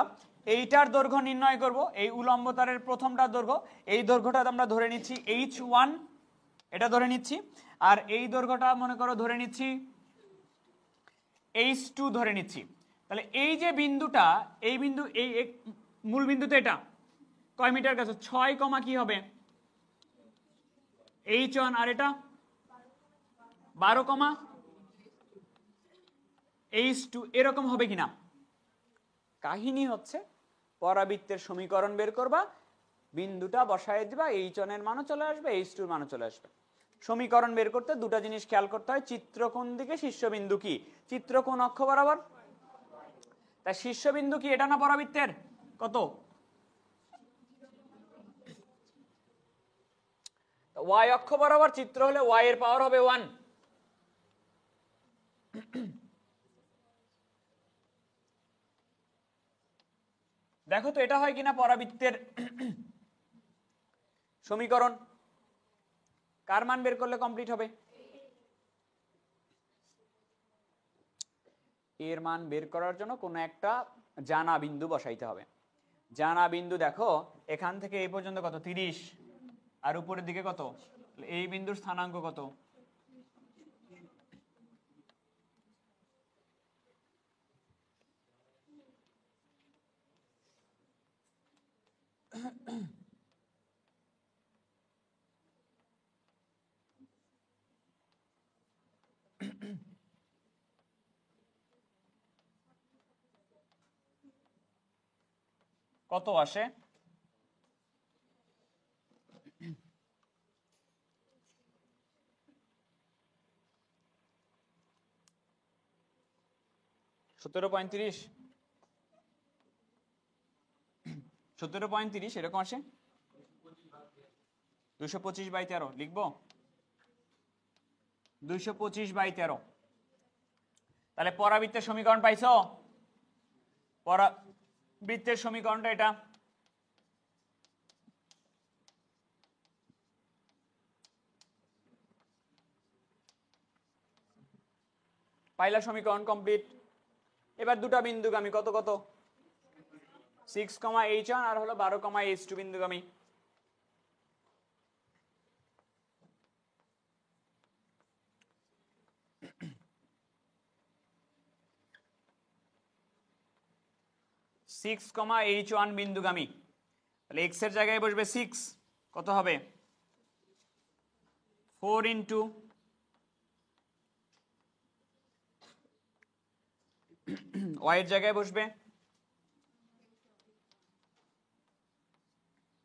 Speaker 1: এইটার দৈর্ঘ্য নির্ণয় করব, এই উলম্ব তারের প্রথমটার দৈর্ঘ্য, এই দৈর্ঘ্যটা আমরা ধরে নিচ্ছি h1, এটা ধরে নিচ্ছি, আর এই দৈর্ঘ্যটা মনে করো ধরে নিচ্ছি h2 ধরে নিচ্ছি। তাহলে এই যে বিন্দুটা, এই বিন্দু, এই মূল বিন্দুতে এটা কয় মিটার কাছে? 6, কি হবে h1, আর এটা 12, h2, এরকম হবে কিনা? কাহিনী হচ্ছে পরাবৃত্তের সমীকরণ বের করবা, বিন্দুটা বসায় দিবা, h1 এর মানও চলে আসবে, h2 এর মানও চলে আসবে। সমীকরণ বের করতে দুটা জিনিস খেয়াল করতে হয়, চিত্র কোণ দিকে, শীর্ষবিন্দু কি? চিত্র কোণ অক্ষ বরাবর। তাই শীর্ষবিন্দু কি এটা না পরাবৃত্তের? কত? y অক্ষ বরাবর চিত্র হলে y এর পাওয়ার হবে 1। দেখো তো এটা হয় কিনা পরাবৃত্তের সমীকরণ। কার মান বের করলে কমপ্লিট হবে? এর মান বের করার জন্য কোনো একটা জানা বিন্দু বসাইতে হবে। জানা বিন্দু দেখো এখান থেকে এই পর্যন্ত কত 30, আর উপরের দিকে কত, এই বিন্দুর স্থানাঙ্ক কত, কত আসে? সতেরো 17.30 এরকম আসে। 225/13 লিখবো, 225/13। তাহলে পরাবৃত্তের সমীকরণ পাইছো? পরাবৃত্তের সমীকরণটা এটা। পাইলা সমীকরণ কমপ্লিট। এবার দুটা বিন্দুগামী কত কত 6,h1 আর হলো 12,h2 বিন্দুগামী। h1 বিন্দুগামী, তাহলে x এর জায়গায় বসবে 6, কত হবে 4 ইন্টু y এর জায়গায় বসবে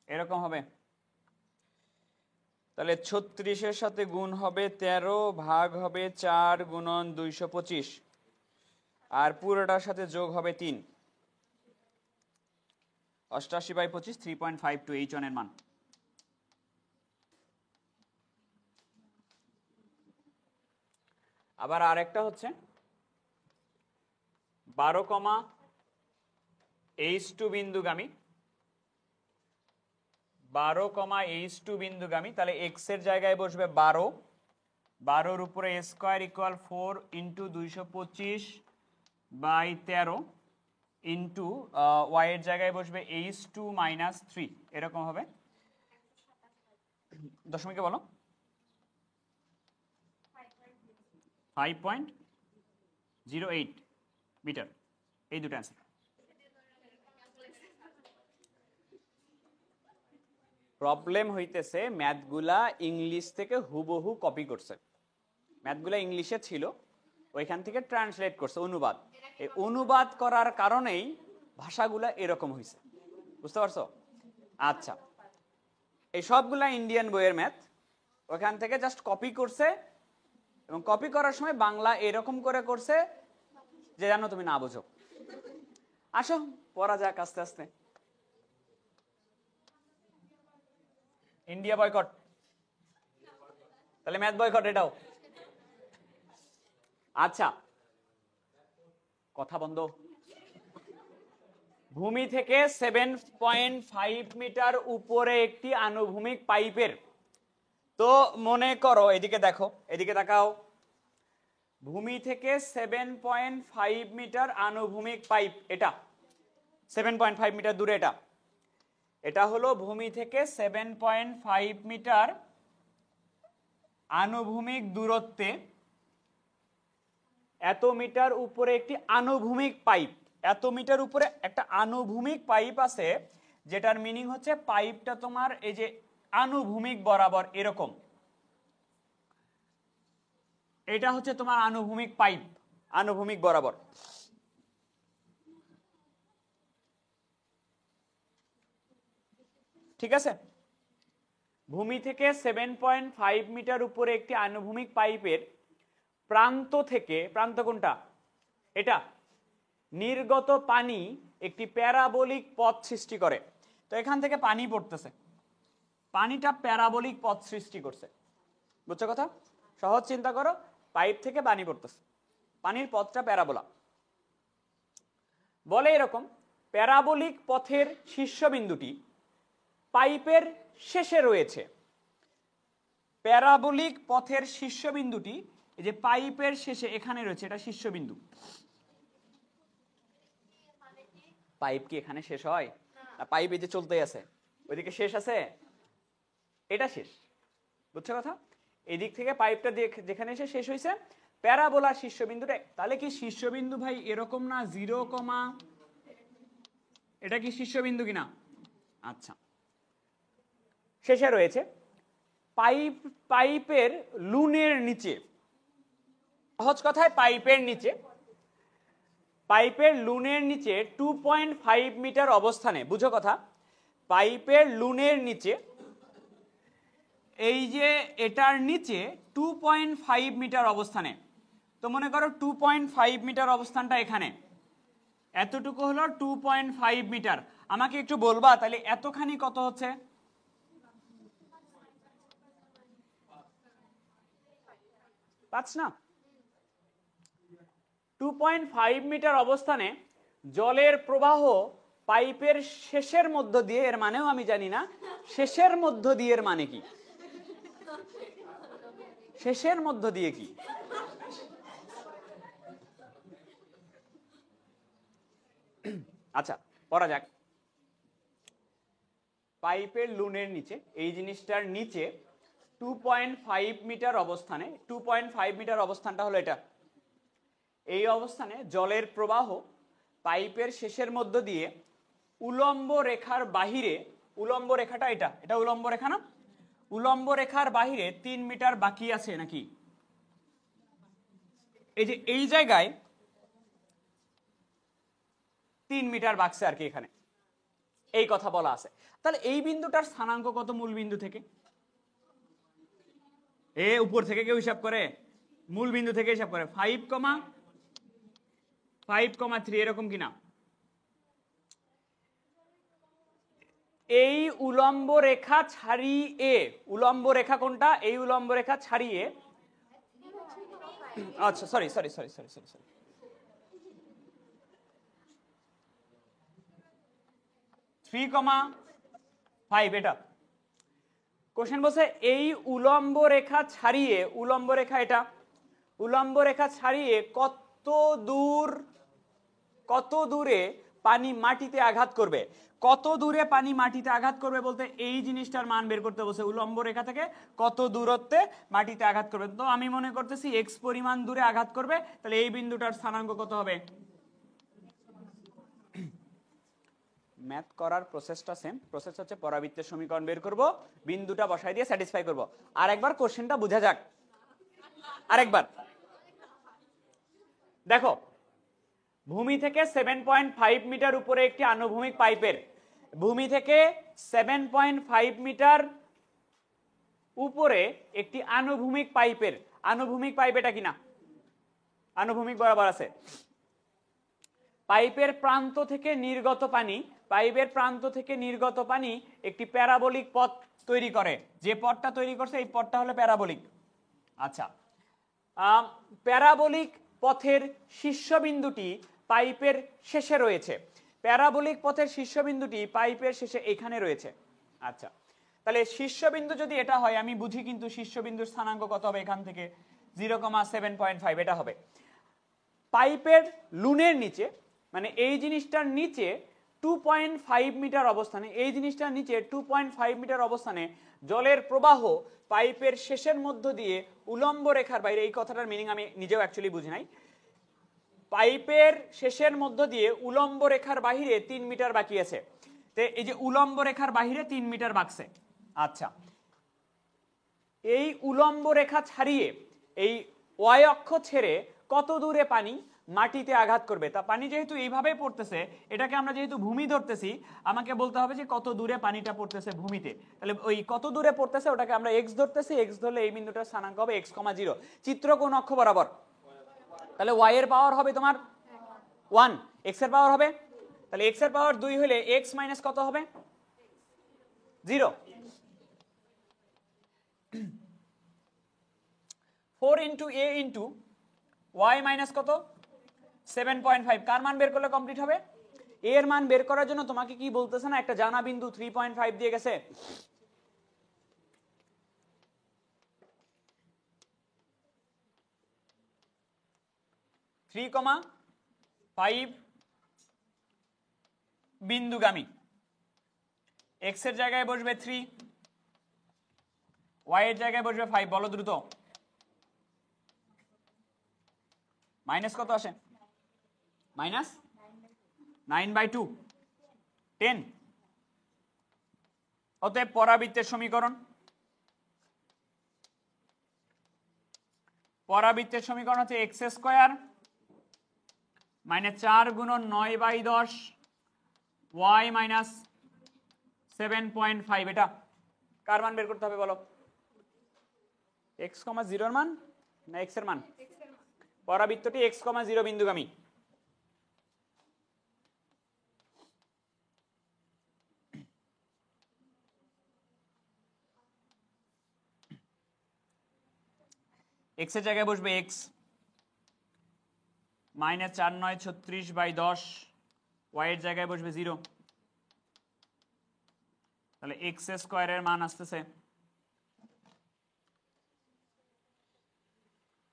Speaker 1: এরকম হবে। তাহলে 36-এর সাথে গুণ হবে 13, ভাগ হবে 4 গুণন 225, আর পুরোটার সাথে যোগ হবে 3। 88/25 3.52 h1 এর মান। আবার আরেকটা হচ্ছে 12,h2 বিন্দুগামী, 12,h2 বিন্দুগামী, তাহলে x এর জায়গায় বসবে 12, 12-র উপরে square equal 4 into 225/13 into y এর জায়গায় বসবে h2 মাইনাস 3, এরকম হবে। দশমিকে বলো 5.08 মিটার। এই দুটো অ্যান্সার। প্রবলেম হইতেছে ম্যাথগুলা ইংলিশ থেকে হুবহু কপি করছে। ম্যাথগুলা ইংলিশে ছিল, ওইখান থেকে ট্রান্সলেট করছে, অনুবাদ। এই অনুবাদ করার কারণেই ভাষাগুলা এরকম হয়েছে, বুঝতে পারছো? আচ্ছা, এই সবগুলা ইন্ডিয়ান বইয়ের ম্যাথ, ওখান থেকে জাস্ট কপি করছে, এবং কপি করার সময় বাংলা এরকম করে করছে যে জানো তুমি না বুঝো। আসো পড়া যাক আস্তে আস্তে। ইন্ডিয়া বয়কট, তাহলে ম্যাথ বয়কট এটাও। আচ্ছা, কথা বন্ধ। ভূমি থেকে 7.5 মিটার উপরে একটি আনুভূমিক পাইপের, তো মনে করো এদিকে দেখো, এদিকে তাকাও, ভূমি থেকে 7.5 মিটার আনুভূমিক পাইপ, এটা 7.5 মিটার দূরে, এটা হলো ভূমি থেকে 7.5 মিটার আনুভূমিক দূরত্বে এত মিটার উপরে একটি আনুভূমিক পাইপ, এত মিটার উপরে একটা আনুভূমিক পাইপ আছে, যেটার মিনিং হচ্ছে পাইপটা তোমার এই যে আনুভূমিক বরাবর এরকম, এটা হচ্ছে তোমার আনুভূমিক পাইপ, আনুভূমিক বরাবর। ঠিক আছে, ভূমি থেকে 7.5 মিটার উপরে একটি আনুভূমিক পাইপের প্রান্ত থেকে, প্রান্ত কোনটা এটা, নির্গত পানি একটি প্যারাবোলিক পথ সৃষ্টি করে। তো এখান থেকে পানি পড়তেছে, পানিটা প্যারাবোলিক পথ সৃষ্টি করছে, বুঝছো কথা? সহজ চিন্তা করো, পাইপ থেকে পানি পড়তেছে, পানির পথটা প্যারাবোলা। বলে এরকম, প্যারাবোলিক পথের শীর্ষবিন্দুটি পাইপের শেষে রয়েছে। প্যারাবোলিক পথের শীর্ষবিন্দুটি এই যে পাইপের শেষে এখানে রয়েছে, এটা শীর্ষবিন্দু। পাইপ কি এখানে শেষ হয়? পাইপ এই যে চলতেই আছে, ওইদিকে শেষ আছে, এটা শেষ, বুঝছো কথা? এই দিক থেকে পাইপটা যেখানে এসে শেষ হয়েছে, প্যারাবোলার শীর্ষবিন্দুটা, তাহলে কি শীর্ষবিন্দু ভাই এরকম না 0, এটা কি শীর্ষবিন্দু কিনা? আচ্ছা, শেষে রয়েছে পাইপের লুনের নিচে, সহজ কথায় পাইপের লুনের নিচে 2.5 মিটার অবস্থানে, বুঝো কথা, পাইপের লুনের নিচে, এই যে এটার নিচে 2.5 মিটার অবস্থানে, তো মনে করো 2.5 মিটার অবস্থানটা এখানে, এতটুকু হলো 2.5 মিটার। আমাকে একটু বলবা তাহলে এতখানি কত হচ্ছে? 5 না? 2.5 মিটার অবস্থানে জলের প্রবাহ পাইপের শেষের মধ্য দিয়ে, এর মানেও আমি জানি না, শেষের মধ্য দিয়ে এর মানে কি? শেষের মধ্য দিয়ে কি? আচ্ছা, পড়া যাক। পাইপের লুনের নিচে, এই জিনিসটার নিচে 2.5 মিটার অবস্থানে, 2.5 মিটার অবস্থানটা হলো এটা, এই অবস্থানে জলের প্রবাহ পাইপের শেষের মধ্য দিয়ে উলম্ব রেখার বাহিরে, উলম্ব রেখাটা এটা উলম্ব রেখা না? উলম্ব রেখার বাহিরে 3 মিটার বাকি আছে নাকি? এই যে এই জায়গায় 3 মিটার বাক্সে আর কি, এখানে এই কথা বলা আছে। তাহলে এই বিন্দুটার স্থানাঙ্ক কত মূল বিন্দু থেকে? উপর থেকে কেউ হিসাব করে? মূল বিন্দু থেকে হিসাব করে 5,3 এরকম কিনা? এই উলম্ব রেখা ছাড়িয়ে, উলম্ব রেখা কোনটা? এই উলম্ব রেখা ছাড়িয়ে, আচ্ছা সরি 3,5 এটা কোশ্চেন বলছে, এই উলম্ব রেখা ছাড়িয়ে, উলম্ব রেখা এটা, উলম্ব রেখা ছাড়িয়ে কত দূরে পানি মাটিতে আঘাত করবে? কত দূরে পানি মাটিতে আঘাত করবে বলতে এই জিনিসটার মান বের করতে বলছে, উলম্ব রেখা থেকে কত দূরত্বে মাটিতে আঘাত করবে। তো আমি মনে করতেছি এক্স পরিমাণ দূরে আঘাত করবে, তাহলে এই বিন্দুটার স্থানাঙ্ক কত হবে? ম্যাথ করার প্রসেসটা সেম, প্রসেস হচ্ছে পরাবৃত্তের সমীকরণ বের করব, বিন্দুটা বসাই দিয়ে স্যাটিসফাই করব। আর একবার কোশ্চেনটা বোঝা যাক, আরেকবার দেখো, ভূমি থেকে 7.5 মিটার উপরে একটি আনুভূমিক পাইপের, ভূমি থেকে 7.5 মিটার উপরে একটি আনুভূমিক পাইপের, আনুভূমিক পাইপ এটা কিনা? আনুভূমিক বরাবর আছে। পাইপের প্রান্ত থেকে নির্গত পানি, পাইপের প্রান্ত থেকে নির্গত পানি একটি প্যারাবোলিক পথ তৈরি করে, যে পথটা তৈরি করছে এই পথটা হলো প্যারাবোলিক। আচ্ছা, প্যারাবোলিক পথের শীর্ষবিন্দুটি পাইপের শেষে রয়েছে, প্যারাবোলিক পথের শীর্ষবিন্দুটি পাইপের শেষে এখানে রয়েছে। আচ্ছা, তাহলে শীর্ষবিন্দু যদি এটা হয়, আমি বুঝি কিন্তু শীর্ষবিন্দুর স্থানাঙ্ক কত হবে? এখান থেকে 0,7.5 এটা হবে। পাইপের লুনের নিচে, মানে এই জিনিসটার নিচে 2.5 মিটার অবস্থানে, এই জিনিসটার নিচে 2.5 মিটার অবস্থানে জলের প্রবাহ পাইপের শেষের মধ্য দিয়ে উলম্ব রেখার বাইরে, এই কথাটার মিনিং আমি নিজেও অ্যাকচুয়ালি বুঝি নাই, পাইপের শেষের মধ্য দিয়ে উলম্ব রেখার বাহিরে 3 মিটার বাকি আছে। তো এই যে উলম্ব রেখার বাহিরে 3 মিটার বাকছে। আচ্ছা, এই উলম্ব রেখা ছাড়িয়ে, এই ওয়াই অক্ষ ছেড়ে কত দূরে পানি মাটিতে আঘাত করবে? তা পানি যেহেতু এইভাবে পড়তেছে, এটাকে আমরা যেহেতু ভূমি ধরতেছি, আমাকে বলতে হবে যে কত দূরে পানিটা পড়তেছে ভূমিতে। তাহলে ওই কত দূরে পড়তেছে ওটাকে আমরা এক্স ধরতেছি, এক্স ধরলে এই বিন্দুটার স্থানাঙ্ক হবে x,0। চিত্র কোন অক্ষ বরাবর? তাহলে y এর পাওয়ার হবে তোমার 1, x এর পাওয়ার হবে, তাহলে x এর পাওয়ার 2 হলে x মাইনাস কত হবে? 0। 4 into a into y minus কত? 7.5। কার মান বের করলে কমপ্লিট হবে? a এর মান বের করার জন্য তোমাকে কি বলতেছে না, একটা জানা বিন্দু 3.5 দিয়ে গেছে। বিন্দুগামী, x এর জায়গায় বসবে 3, y এর জায়গায় বসবে 5, বলো দ্রুত। মাইনাস কত আসে? মাইনাস 9/2, 10। অতএব পরাবৃত্তের সমীকরণ, পরাবৃত্তের সমীকরণ হচ্ছে x স্কয়ার মাইনাস 4 গুণন 9/10 y মাইনাস 7.5। এটা কার মান বের করতে হবে বলো? x, 0 এর মান না x এর মান? পরাবৃত্তটি x, 0 বিন্দুগামী। x এর জায়গায় বসবে x মাইনাস 4 9 36/10, y এর জায়গায় বসবে 0। তাহলে x স্কয়ারের মান আসতেছে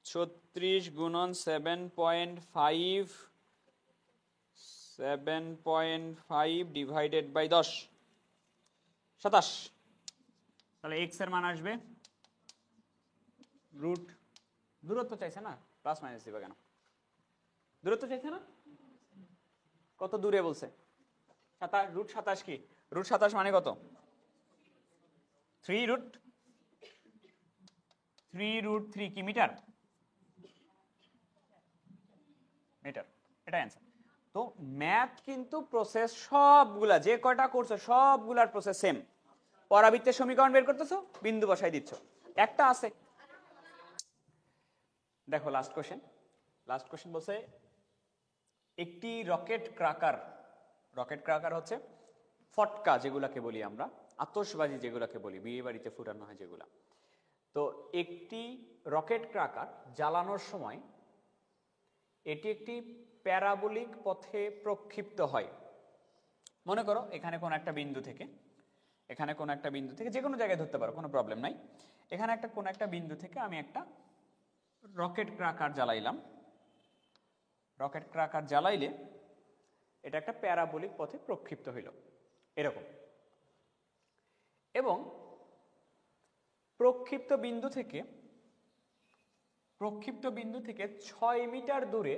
Speaker 1: 36 গুণন 7.5 ডিভাইডেড বাই 10, 27। তাহলে x এর মান আসবে রুট, দূরত্ব চাইছে না, প্লাস মাইনাস দিবা কেন? দূরত্ব চাইছে না, কত দূরে বলছে? রুট 27 কি? রুট 27 মানে কত? 3 রুট 3 কি মিটার? মিটার, এটা অ্যান্সার। তো ম্যাথ কিন্তু প্রসেস সবগুলা যে কয়টা করছো সবগুলার প্রসেস সেম। পরাবৃত্তের সমীকরণ বের করতেছো, বিন্দু বসাই দিচ্ছ। একটা আছে, দেখো লাস্ট কোশ্চেন বলছে একটি রকেট ক্রাকার হচ্ছে ফটকা যেগুলাকে বলি আমরা, আতশবাজি যেগুলাকে বলি, বিয়ে বাড়িতে ফুটানো হয় যেগুলা। তো একটি রকেট ক্রাকার জ্বালানোর সময় এটি একটি প্যারাবোলিক পথে প্রক্ষিপ্ত হয়। মনে করো এখানে কোন একটা বিন্দু থেকে যে কোনো জায়গায় ধরতে পারো, কোনো প্রবলেম নাই। এখানে কোন একটা বিন্দু থেকে আমি একটা রকেট ক্রাকার জ্বালাইলে এটা একটা প্যারাবোলিক পথে প্রক্ষিপ্ত হইল এরকম। এবং প্রক্ষিপ্ত বিন্দু থেকে 6 মিটার দূরে,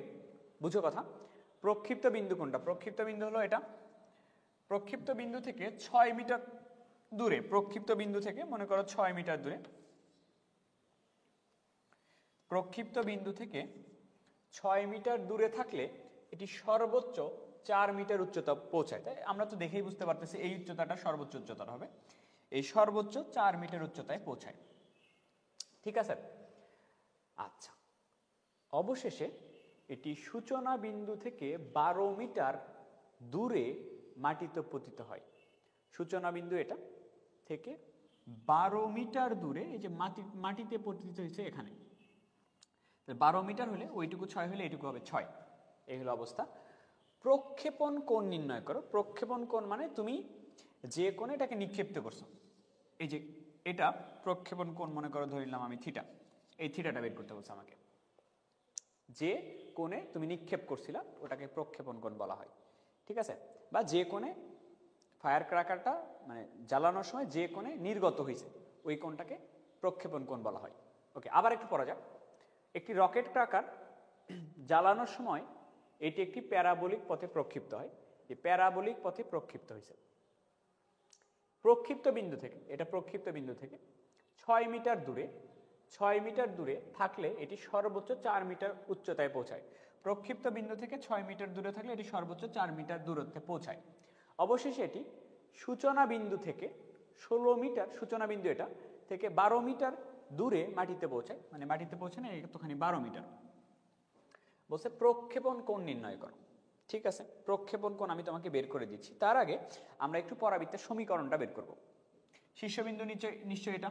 Speaker 1: বুঝো কথা, প্রক্ষিপ্ত বিন্দু কোনটা? প্রক্ষিপ্ত বিন্দু হলো এটা। প্রক্ষিপ্ত বিন্দু থেকে 6 মিটার দূরে, প্রক্ষিপ্ত বিন্দু থেকে মনে করো 6 মিটার দূরে, প্রক্ষিপ্ত বিন্দু থেকে 6 মিটার দূরে থাকলে এটি সর্বোচ্চ 4 মিটার উচ্চতা পৌঁছায়। তাই আমরা তো দেখেই বুঝতে পারতেছি এই উচ্চতাটা সর্বোচ্চ উচ্চতা হবে, এই সর্বোচ্চ 4 মিটার উচ্চতায় পৌঁছায়। ঠিক আছে? আচ্ছা, অবশেষে এটি সূচনা বিন্দু থেকে 12 মিটার দূরে মাটিতে পতিত হয়। সূচনা বিন্দু এটা থেকে 12 মিটার দূরে, এই যে মাটিতে পতিত হয়েছে এখানে। 12 মিটার হলে ওইটুকু 6 হলে এইটুকু হবে 6। এই হলো অবস্থা। প্রক্ষেপণ কোণ নির্ণয় করো। প্রক্ষেপণ কোণ মানে তুমি যে কোণে এটাকে নিক্ষেপ্ত করছো, এই যে এটা প্রক্ষেপণ কোণ মনে করো ধরলাম আমি থিটা, এই থিটাটা বের করতে বলছে আমাকে। যে কোণে তুমি নিক্ষেপ করছিলা ওটাকে প্রক্ষেপণ কোণ বলা হয়। ঠিক আছে? বা যে কোণে ফায়ার ক্র্যাকারটা মানে জ্বালানোর সময় যে কোণে নির্গত হয়েছে ওই কোণটাকে প্রক্ষেপণ কোণ বলা হয়। ওকে, আবার একটু পড়া যাক। একটি রকেট ক্র্যাকার জ্বালানোর সময় এটি একটি প্যারাবোলিক পথে প্রক্ষিপ্ত হয়। এই প্যারাবোলিক পথে প্রক্ষিপ্ত হয়েছে প্রক্ষিপ্ত বিন্দু থেকে, এটা প্রক্ষিপ্ত বিন্দু থেকে 6 মিটার দূরে থাকলে এটি সর্বোচ্চ 4 মিটার উচ্চতায় পৌঁছায়। প্রক্ষিপ্ত বিন্দু থেকে 6 মিটার দূরে থাকলে এটি সর্বোচ্চ 4 মিটার দূরত্বে পৌঁছায়। অবশেষে এটি সূচনা বিন্দু থেকে 16 মিটার, সূচনা বিন্দু এটা থেকে 12 মিটার দূরে মাটিতে পৌঁছায়, মানে মাটিতে পৌঁছানো একটুখানি 12 মিটার। বলছে প্রক্ষেপণ কোণ নির্ণয় করো। ঠিক আছে, প্রক্ষেপণ কোণ আমি তোমাকে বের করে দিচ্ছি। তার আগে আমরা একটু পরাবৃত্তের সমীকরণটা বের করব। শীর্ষবিন্দু নিশ্চয় এটা,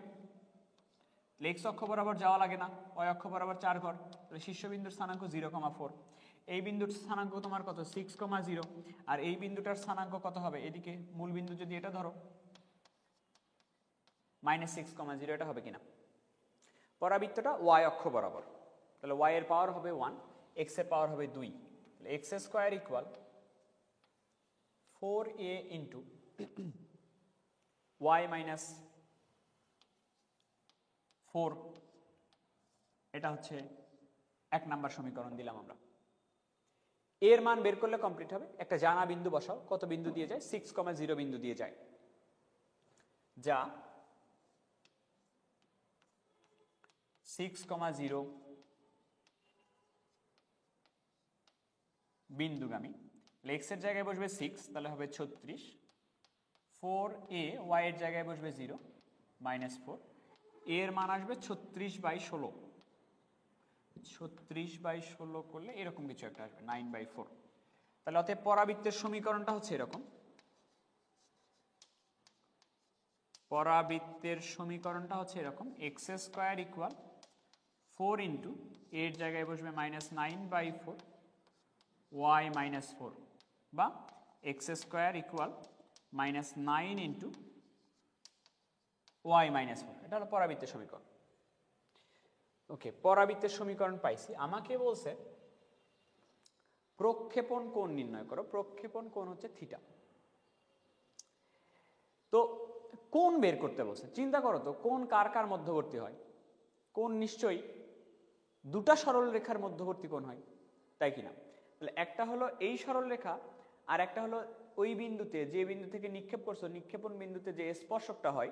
Speaker 1: এক্স অক্ষ বরাবর যাওয়া লাগে না, ওয়াই অক্ষ বরাবর 4 ঘর, তাহলে শীর্ষবিন্দুর স্থানাঙ্ক 0,4। এই বিন্দুর স্থানাঙ্ক তোমার কত? 6,0। আর এই বিন্দুটার স্থানাঙ্ক কত হবে? এদিকে মূল বিন্দু যদি এটা ধরো -6,0, এটা হবে কিনা? পরাবৃত্তটা ওয়াই অক্ষ বরাবর, তাহলে ওয়াই এর পাওয়ার হবে 1, এক্স এর পাওয়ার হবে 2, তাহলে X square equal 4a into Y minus 4, এটা হচ্ছে 1 নাম্বার সমীকরণ দিলাম আমরা। এর মান বের করলে কমপ্লিট হবে। একটা জানা বিন্দু বসাও, কত বিন্দু দিয়ে যায়, 6,0 বিন্দু দিয়ে যায়, যা 6,0 বিন্দুগামী। এক্স এর জায়গায় বসবে 6, তাহলে হবে 36, 4a, ওয়াই এর জায়গায় বসবে 0, -4, এর মান আসবে 36/16, 36/16 করলে এরকম কিছু একটা আসবে, 9/4। তাহলে অতএব পরাবৃত্তের সমীকরণটা হচ্ছে এরকম, পরাবৃত্তের সমীকরণটা হচ্ছে এরকম, x² = 4 × এর জায়গায় বসবে -9/4 y - 4, বা x² = -9 × y - 4। এটা হলো পরাবৃত্তের সমীকরণ। ওকে, পরাবৃত্তের সমীকরণ পাইছি। আমাকে বলছে প্রক্ষেপণ কোণ নির্ণয় করো। প্রক্ষেপণ কোণ হচ্ছে থিটা। তো কোণ বের করতে বলছে। চিন্তা করো তো, কোণ কার কার মধ্যবর্তী হয়? কোণ নিশ্চয়ই দুটা সরল রেখার মধ্যবর্তী কোণ হয়, তাই কিনা? তাহলে একটা হলো এই সরল রেখা, আর একটা হলো ওই বিন্দুতে, যে বিন্দু থেকে নিক্ষেপ করছো, নিক্ষেপণ বিন্দুতে যে স্পর্শকটা হয়,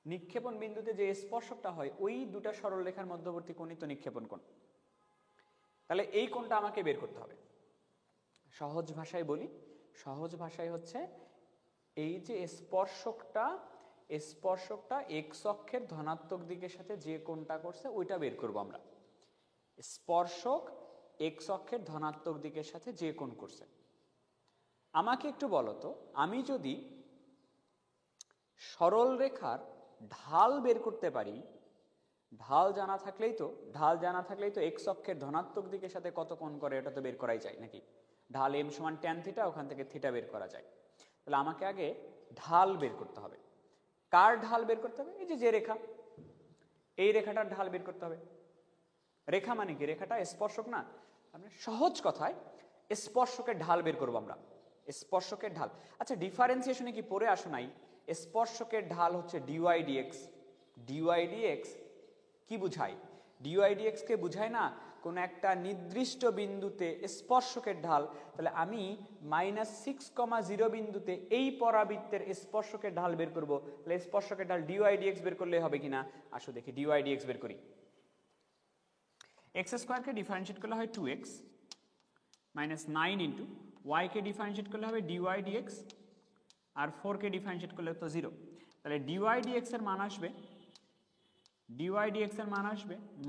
Speaker 1: নিক্ষেপণ বিন্দুতে যে স্পর্শকটা হয়, ওই দুটা সরল রেখার মধ্যবর্তী কোণই তো নিক্ষেপণ কোণ। তাহলে এই কোণটা আমাকে বের করতে হবে। সহজ ভাষায় বলি, সহজ ভাষায় হচ্ছে এই যে স্পর্শকটা এক্স অক্ষের ধনাত্মক দিকের সাথে যে কোণটা করছে ওইটা বের করব আমরা। স্পর্শক এক্স অক্ষের ধনাত্মক দিকের সাথে যে কোণ করছে। আমাকে একটু বলো তো, আমি যদি সরল রেখার ঢাল বের করতে পারি, ঢাল জানা থাকলেই তো এক্স অক্ষের ধনাত্মক দিকের সাথে কত কোণ করে এটা তো বের করাই যায় নাকি? ঢাল m = tan থিটা, ওখান থেকে থিটা বের করা যায়। তাহলে আমাকে আগে ঢাল বের করতে হবে। কার ঢাল বের করতে হবে? এই যে রেখা, এই রেখাটার ঢাল বের করতে হবে। রেখা মানে কি? রেখাটা স্পর্শক না? মানে সহজ কথায় স্পর্শকের ঢাল বের করবো আমরা। স্পর্শকের ঢাল, আচ্ছা ডিফারেন্সিয়েশনে কি পড়ে আসো নাই? স্পর্শকের ঢাল হচ্ছে dy dx। dy dx কি বুঝায়? dy dx কে বুঝায় না কোন একটা নির্দিষ্ট বিন্দুতে স্পর্শকের ঢাল। তাহলে আমি -6,0 বিন্দুতে এই পরাবৃত্তের স্পর্শকের ঢাল বের করব। তাহলে স্পর্শকের ঢাল dy dx বের করলে হবে কিনা? আসো দেখি, dy dx বের করি। x² কে ডিফারেন্সিয়েট করলে হয় 2x, -9 × y কে ডিফারেন্সিয়েট করলে হবে dy dx, আর 4 কে ডিফারেন্সিয়েট করলে তো 0। তাহলে dy dx এর মান আসবে,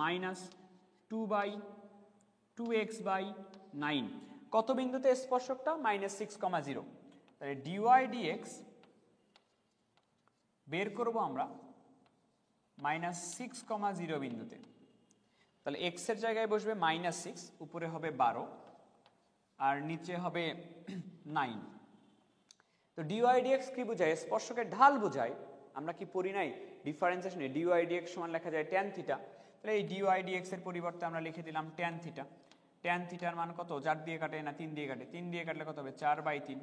Speaker 1: -2/2x/9। কত বিন্দুতে স্পর্শকটা? -6,0। তাহলে dy dx বের করব আমরা -6,0 বিন্দুতে। তাহলে x এর জায়গায় বসবে -6, উপরে হবে 12 আর নিচে হবে 9। তো dy dx কি বোঝায়? স্পর্শকের ঢাল বোঝায়। আমরা কি পড়ি নাই ডিফারেন্সিয়েশনে dy dx সমান লেখা যায় tan থিটা। তাহলে এই dy dx এর পরিবর্তে আমরা লিখে দিলাম tan থিটা। tan থিটার মান কত? 4 দিয়ে কাটে না 3 দিয়ে কাটে? 3 দিয়ে কাটলে কত হবে? 4/3।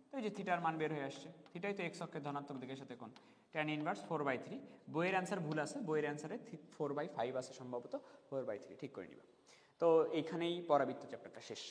Speaker 1: তো এই যে থিটার মান বের হয়ে আসছে। থিটাই তো x অক্ষের ধনাত্মক দিকের সাথে কোণ। tan inverse 4/3। বইয়ের অ্যান্সার ভুল আছে, বইয়ের অ্যান্সারে 4/5 আছে সম্ভবত, 4/3 ঠিক করে নিবা। তো এইখানেই পরাবৃত্ত চ্যাপ্টারটা শেষ।